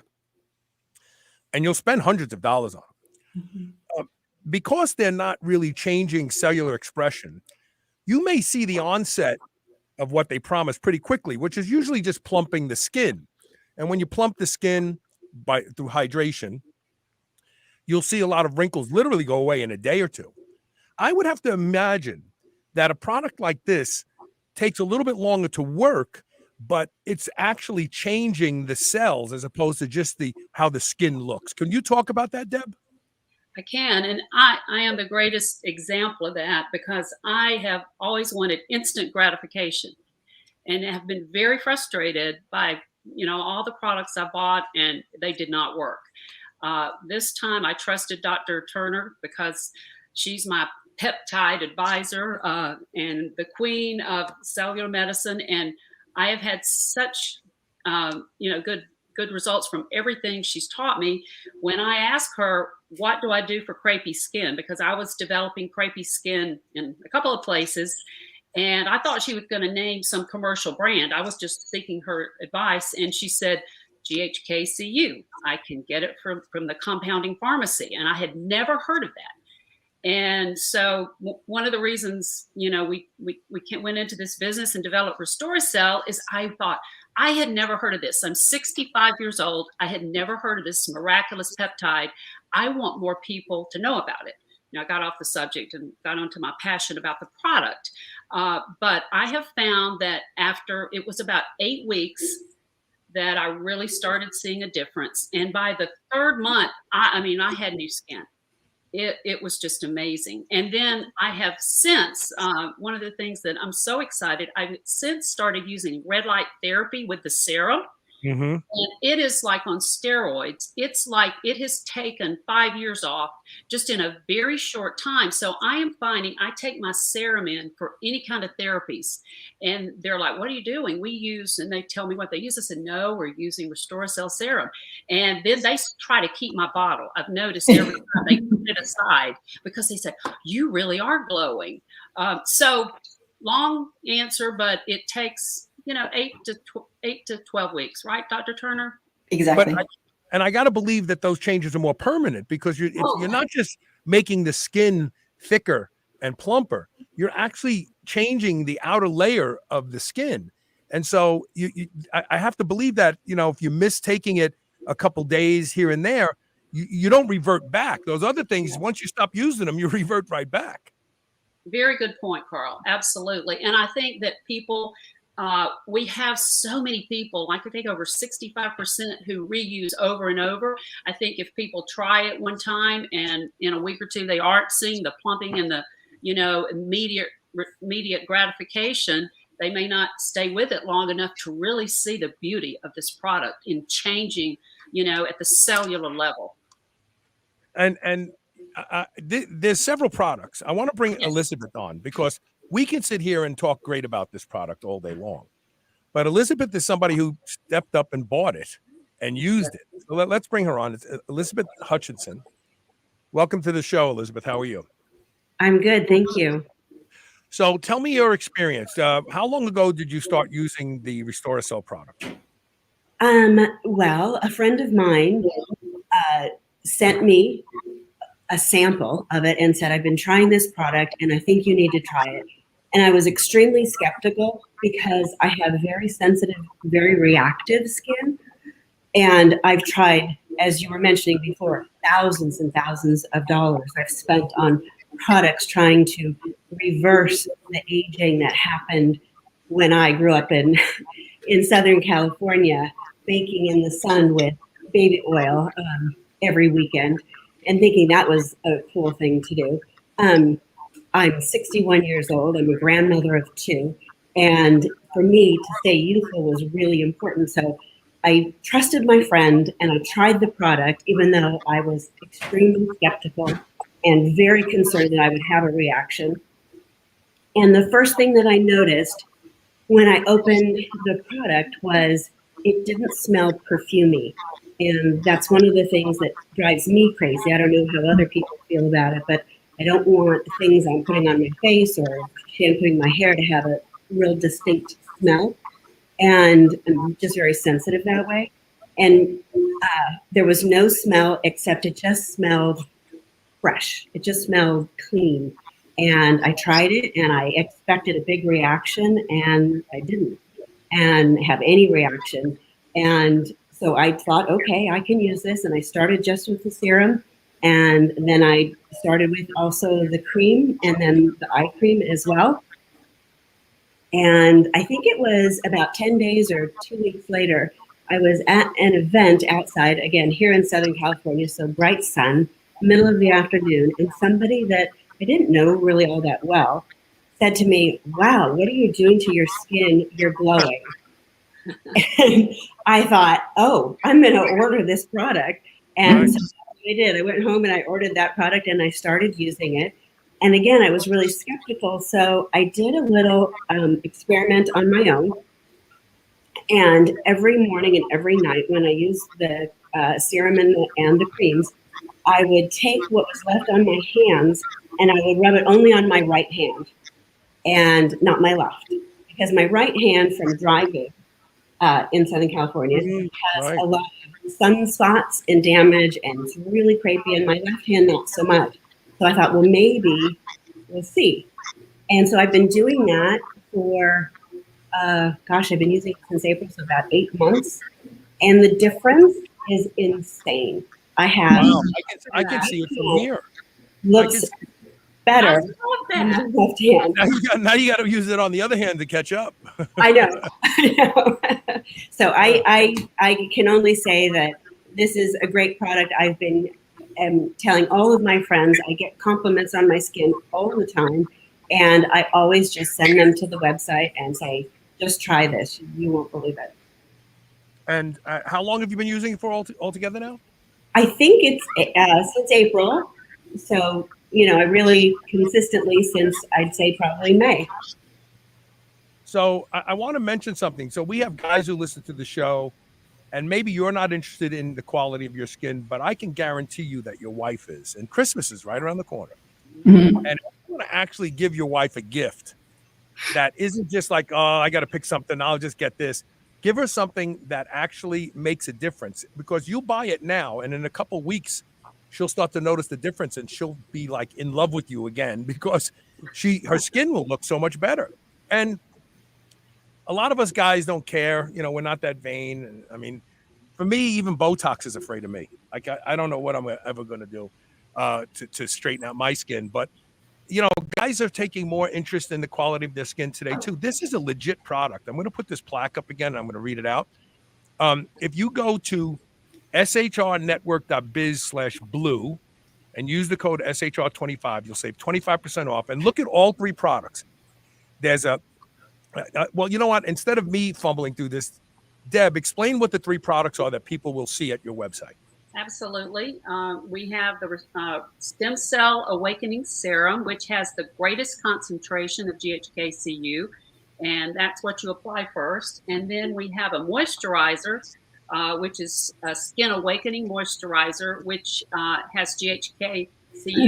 and you'll spend hundreds of dollars on them, because they're not really changing cellular expression, you may see the onset of what they promise pretty quickly, which is usually just plumping the skin. And when you plump the skin through hydration, you'll see a lot of wrinkles literally go away in a day or two. I would have to imagine that a product like this takes a little bit longer to work, but it's actually changing the cells as opposed to just how the skin looks. Can you talk about that, Deb? I can, and I am the greatest example of that, because I have always wanted instant gratification and have been very frustrated by all the products I bought, and they did not work. This time I trusted Dr. Turner because she's my peptide advisor and the queen of cellular medicine, and I have had such good results from everything she's taught me. When I asked her, what do I do for crepey skin? Because I was developing crepey skin in a couple of places, and I thought she was going to name some commercial brand. I was just seeking her advice, and she said, GHK-Cu. I can get it from the compounding pharmacy, and I had never heard of that. And so one of the reasons, we went into this business and developed RestoraCell is I thought, I had never heard of this. I'm 65 years old. I had never heard of this miraculous peptide. I want more people to know about it. I got off the subject and got onto my passion about the product. But I have found that after it was about 8 weeks that I really started seeing a difference. And by the third month, I had new skin. It was just amazing. And then I have since, one of the things that I'm so excited, I've since started using red light therapy with the serum. Mm-hmm. And it is like on steroids. It's like it has taken 5 years off just in a very short time. So I am finding I take my serum in for any kind of therapies. And they're like, what are you doing? And they tell me what they use. I said, no, we're using RestoraCell serum. And then they try to keep my bottle. I've noticed every time they put it aside because they said, you really are glowing. So long answer, but it takes 8 to 12 weeks, right, Dr. Turner? Exactly. And I got to believe that those changes are more permanent, because you're not just making the skin thicker and plumper, you're actually changing the outer layer of the skin. And so I have to believe that, if you miss taking it a couple days here and there, you don't revert back. Those other things, once you stop using them, you revert right back. Very good point, Carl. Absolutely. And I think that people, we have so many people, I think over 65% who reuse over and over. I think if people try it one time and in a week or two, they aren't seeing the plumping and the, immediate gratification, they may not stay with it long enough to really see the beauty of this product in changing, at the cellular level. And there's several products. I want to bring Elisabeth on, because we can sit here and talk great about this product all day long, but Elisabeth is somebody who stepped up and bought it and used it. So let's bring her on. It's Elisabeth Hutchinson. Welcome to the show, Elisabeth. How are you? I'm good, thank you. So tell me your experience. How long ago did you start using the RestoraCell product? Well, a friend of mine sent me a sample of it and said, I've been trying this product and I think you need to try it. And I was extremely skeptical because I have very sensitive, very reactive skin. And I've tried, as you were mentioning before, thousands and thousands of dollars I've spent on products trying to reverse the aging that happened when I grew up in Southern California, baking in the sun with baby oil every weekend, and thinking that was a cool thing to do. I'm 61 years old. I'm a grandmother of 2. And for me to stay youthful was really important. So I trusted my friend and I tried the product, even though I was extremely skeptical and very concerned that I would have a reaction. And the first thing that I noticed when I opened the product was it didn't smell perfumey. And that's one of the things that drives me crazy. I don't know how other people feel about it, but I don't want the things I'm putting on my face or shampooing my hair to have a real distinct smell. And I'm just very sensitive that way. And there was no smell except it just smelled fresh. It just smelled clean. And I tried it and I expected a big reaction and I didn't and have any reaction. And so I thought, okay, I can use this. And I started just with the serum. And then I started with also the cream and then the eye cream as well. And I think it was about 10 days or 2 weeks later, I was at an event outside, again, here in Southern California, so bright sun, middle of the afternoon, and somebody that I didn't know really all that well said to me, wow, what are you doing to your skin? You're glowing. And I thought, oh, I'm going to order this product. And so I did. I went home and I ordered that product and I started using it. And again, I was really skeptical. So I did a little experiment on my own. And every morning and every night when I used the serum and the creams, I would take what was left on my hands and I would rub it only on my right hand and not my left. Because my right hand from driving in Southern California has a lot of sunspots and damage and it's really crepey, and my left hand not so much. So I thought, well, maybe we'll see. And so I've been doing that for, I've been using it since April, so about 8 months. And the difference is insane. I have. Wow, I can see it from here. Looks better I love on that. the left hand. Now you got to use it on the other hand to catch up. I know. So I can only say that this is a great product. I've been telling all of my friends. I get compliments on my skin all the time. And I always just send them to the website and say, just try this. You won't believe it. And how long have you been using it for altogether now? I think it's since April. So, I really consistently since I'd say probably May. So I want to mention something. So we have guys who listen to the show, and maybe you're not interested in the quality of your skin, but I can guarantee you that your wife is. And Christmas is right around the corner. Mm-hmm. And if you want to actually give your wife a gift that isn't just like, oh, I got to pick something, I'll just get this. Give her something that actually makes a difference, because you'll buy it now, and in a couple of weeks, she'll start to notice the difference, and she'll be like in love with you again because her skin will look so much better. And a lot of us guys don't care. We're not that vain. And I mean, for me, even Botox is afraid of me. Like, I don't know what I'm ever going to do to straighten out my skin. But, guys are taking more interest in the quality of their skin today, too. This is a legit product. I'm going to put this plaque up again, and I'm going to read it out. If you go to shrnetwork.biz/blue and use the code SHR25, you'll save 25% off. And look at all three products. There's well, you know what? Instead of me fumbling through this, Deb, explain what the three products are that people will see at your website. Absolutely. We have the Stem Cell Awakening Serum, which has the greatest concentration of GHK-Cu, and that's what you apply first. And then we have a moisturizer, which is a Skin Awakening Moisturizer, which has GHK-Cu,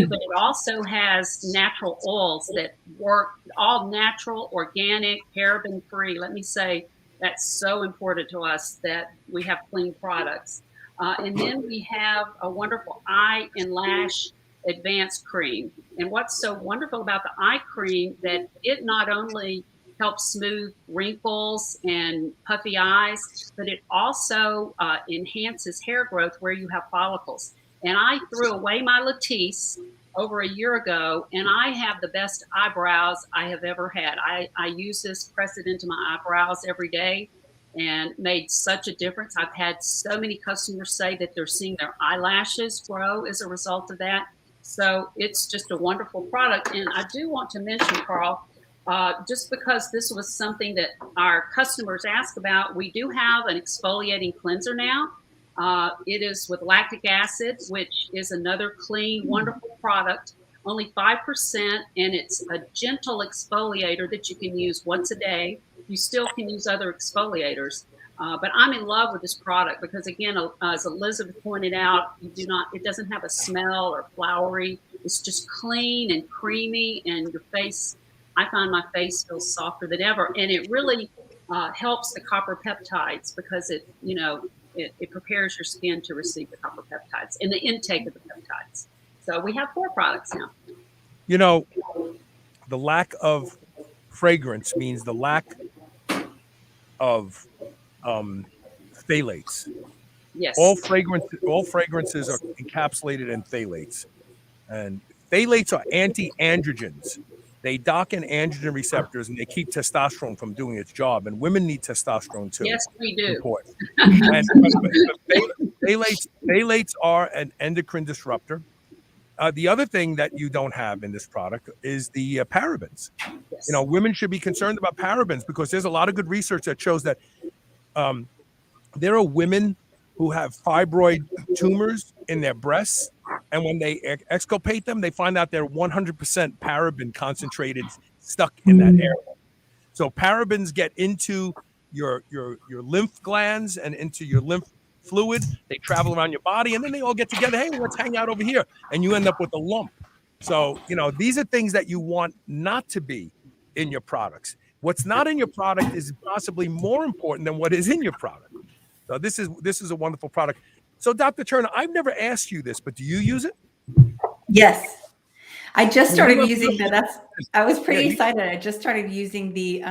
but it also has natural oils that work, all natural, organic, paraben-free. Let me say, that's so important to us that we have clean products. And then we have a wonderful eye and lash advanced cream. And what's so wonderful about the eye cream, that it not only helps smooth wrinkles and puffy eyes, but it also enhances hair growth where you have follicles. And I threw away my Latisse over a year ago, and I have the best eyebrows I have ever had. I use this, press it into my eyebrows every day, and made such a difference. I've had so many customers say that they're seeing their eyelashes grow as a result of that. So it's just a wonderful product. And I do want to mention, Carl, just because this was something that our customers ask about. We do have an exfoliating cleanser now. It is with lactic acid, which is another clean, wonderful product, only 5%, and it's a gentle exfoliator that you can use once a day. You still can use other exfoliators. But I'm in love with this product because, again, as Elisabeth pointed out, it doesn't have a smell or flowery. It's just clean and creamy, and your face, I find my face feels softer than ever. And it really helps the copper peptides because it prepares your skin to receive the copper peptides and the intake of the peptides. So we have 4 products now. You know, the lack of fragrance means the lack of phthalates. Yes. All fragrances are encapsulated in phthalates, and phthalates are anti-androgens. They dock in androgen receptors and they keep testosterone from doing its job. And women need testosterone too. Yes, we do. And phthalates are an endocrine disruptor. The other thing that you don't have in this product is the parabens. Yes. You know, women should be concerned about parabens because there's a lot of good research that shows that there are women who have fibroid tumors in their breasts, and when they exculpate them, they find out they're 100% paraben concentrated stuck in that area. So parabens get into your lymph glands and into your lymph fluid. They travel around your body, and then they all get together. Hey, let's hang out over here, and you end up with a lump. So, you know, these are things that you want not to be in your products. What's not in your product is possibly more important than what is in your product. So this is a wonderful product. So, Dr. Turner, I've never asked you this, but do you use it? Yes. I just started using that. I was pretty excited. I just started using the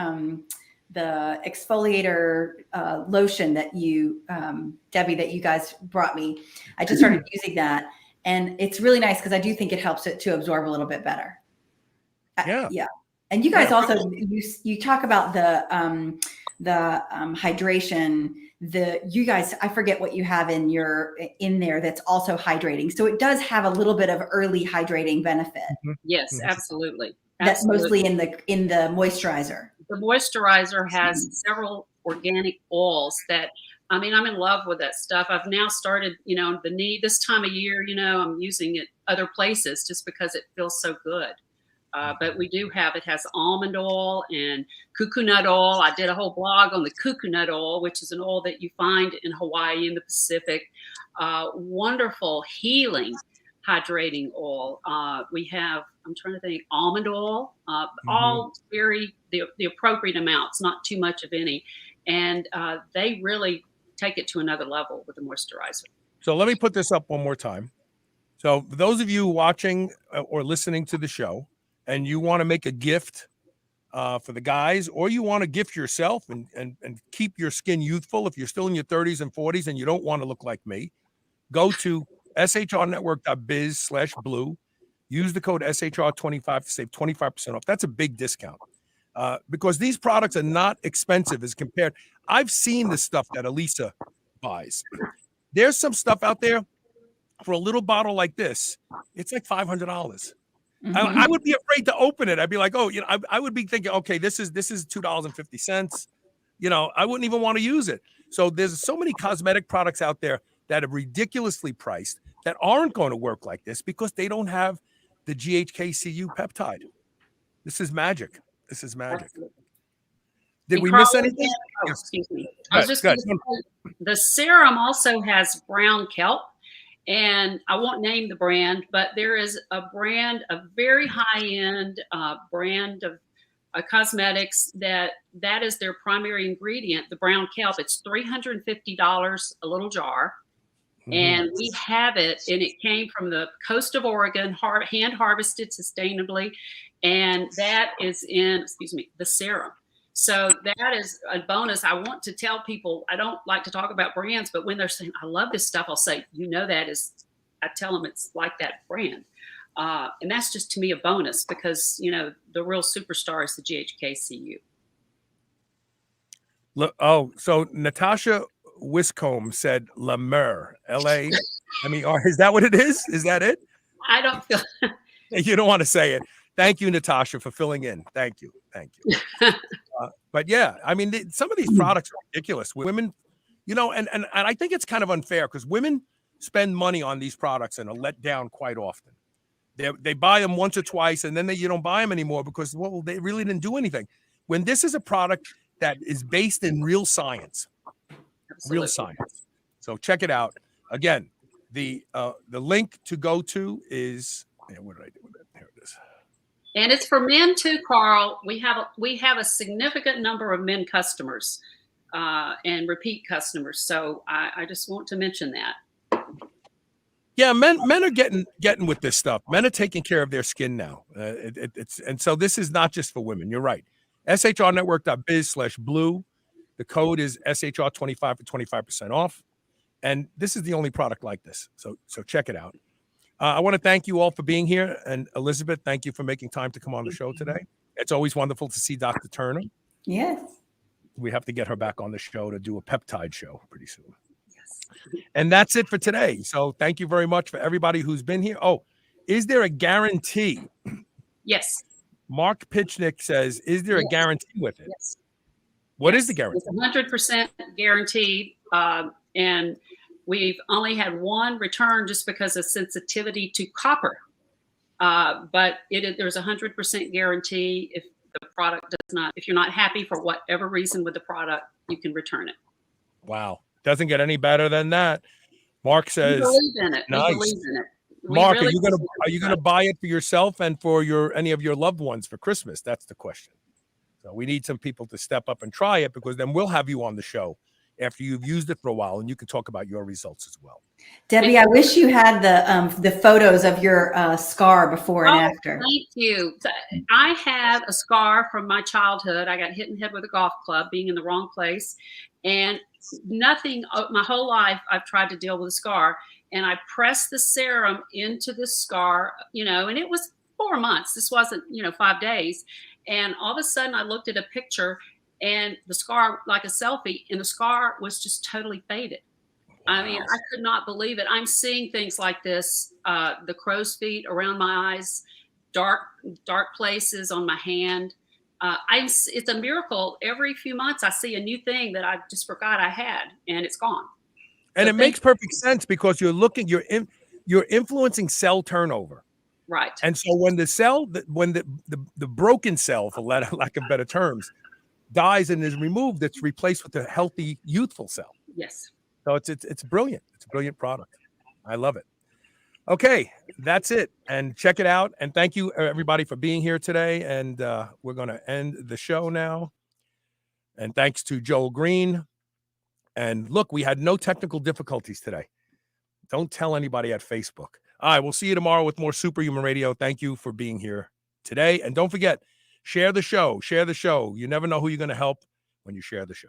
exfoliator lotion that you, Debbi, that you guys brought me. I just started using that, and it's really nice because I do think it helps it to absorb a little bit better. Yeah. And you guys also you talk about the hydration. You guys, I forget what you have in there that's also hydrating. So it does have a little bit of early hydrating benefit. Yes, absolutely. That's mostly in the moisturizer. The moisturizer has several organic oils that, I mean, I'm in love with that stuff. I've now started, this time of year, I'm using it other places just because it feels so good. But we do have, it has almond oil and coconut oil. I did a whole blog on the coconut oil, which is an oil that you find in Hawaii in the Pacific. Wonderful healing hydrating oil. We have, I'm trying to think, almond oil, all the appropriate amounts, not too much of any. And they really take it to another level with the moisturizer. So let me put this up one more time. So for those of you watching or listening to the show, and you want to make a gift for the guys, or you want to gift yourself and keep your skin youthful, if you're still in your 30s and 40s and you don't want to look like me, go to shrnetwork.biz/blue. Use the code SHR25 to save 25% off. That's a big discount because these products are not expensive as compared. I've seen the stuff that Elisa buys. There's some stuff out there for a little bottle like this. It's like $500. I would be afraid to open it. I'd be like, I would be thinking, okay, this is $2.50. I wouldn't even want to use it. So there's so many cosmetic products out there that are ridiculously priced that aren't going to work like this because they don't have the GHK-Cu peptide. This is magic. This is magic. Absolutely. Did we miss anything? Oh, excuse me. I was just going to say, the serum also has brown kelp. And I won't name the brand, but there is a brand, a very high-end brand of cosmetics that is their primary ingredient, the brown kelp. It's $350 a little jar. And we have it, and it came from the coast of Oregon, hand harvested sustainably. And that is in, the serum. So that is a bonus. I want to tell people, I don't like to talk about brands, but when they're saying, I love this stuff, I'll say, I tell them it's like that brand. And that's just, to me, a bonus because, the real superstar is the GHK-Cu. So Natasha Wiscombe said La Mer, L-A-M-E-R. Is that what it is? Is that it? I don't feel... You don't want to say it. Thank you, Natasha, for filling in. Thank you. But yeah, I mean, some of these products are ridiculous. Women, you know, and I think it's kind of unfair because women spend money on these products and are let down quite often. They buy them once or twice, and then you don't buy them anymore because, well, they really didn't do anything. When this is a product that is based in real science, real science. So check it out. Again, the link to go to is, what did I do with it? Here it is. And it's for men too, Carl. We have a significant number of men customers and repeat customers. So I just want to mention that. Yeah, men are getting with this stuff. Men are taking care of their skin now. And so this is not just for women. You're right. shrnetwork.biz/blue. The code is SHR25 for 25% off. And this is the only product like this. So check it out. I want to thank you all for being here. And Elisabeth, thank you for making time to come on the show today. It's always wonderful to see Dr. Turner. Yes. We have to get her back on the show to do a peptide show pretty soon. And that's it for today. So thank you very much for everybody who's been here. Oh, is there a guarantee? Yes. Mark Pitchnick says, is there a guarantee with it? Yes. What is the guarantee? It's 100% guaranteed. And we've only had one return just because of sensitivity to copper. But there's a 100% guarantee. If the product does not, if you're not happy for whatever reason with the product, you can return it. Wow. Doesn't get any better than that. Mark says, we believe in it. Nice. We believe in it. Mark, are you gonna buy it for yourself and for any of your loved ones for Christmas? That's the question. So we need some people to step up and try it, because then we'll have you on the show after you've used it for a while, and you can talk about your results as well. Debbi, I wish you had the photos of your scar before and after. Thank you. I have a scar from my childhood. I got hit in the head with a golf club, being in the wrong place, and nothing. My whole life, I've tried to deal with a scar, and I pressed the serum into the scar, and it was 4 months. This wasn't, 5 days. And all of a sudden, I looked at a picture, and the scar, like a selfie, and the scar was just totally faded. I mean, I could not believe it. I'm seeing things like this, the crow's feet around my eyes, dark places on my hand. It's a miracle. Every few months, I see a new thing that I just forgot I had, and it's gone. And it makes perfect sense, because you're influencing cell turnover. Right. And so when the broken cell, for lack of better terms, dies and is removed, it's replaced with a healthy, youthful cell. Yes. So it's brilliant. It's a brilliant product. I love it. Okay, that's it. And check it out. And thank you, everybody, for being here today. And we're going to end the show now. And thanks to Joel Greene. And look, we had no technical difficulties today. Don't tell anybody at Facebook. All right, we'll see you tomorrow with more Superhuman Radio. Thank you for being here today. And don't forget, share the show. Share the show. You never know who you're going to help when you share the show.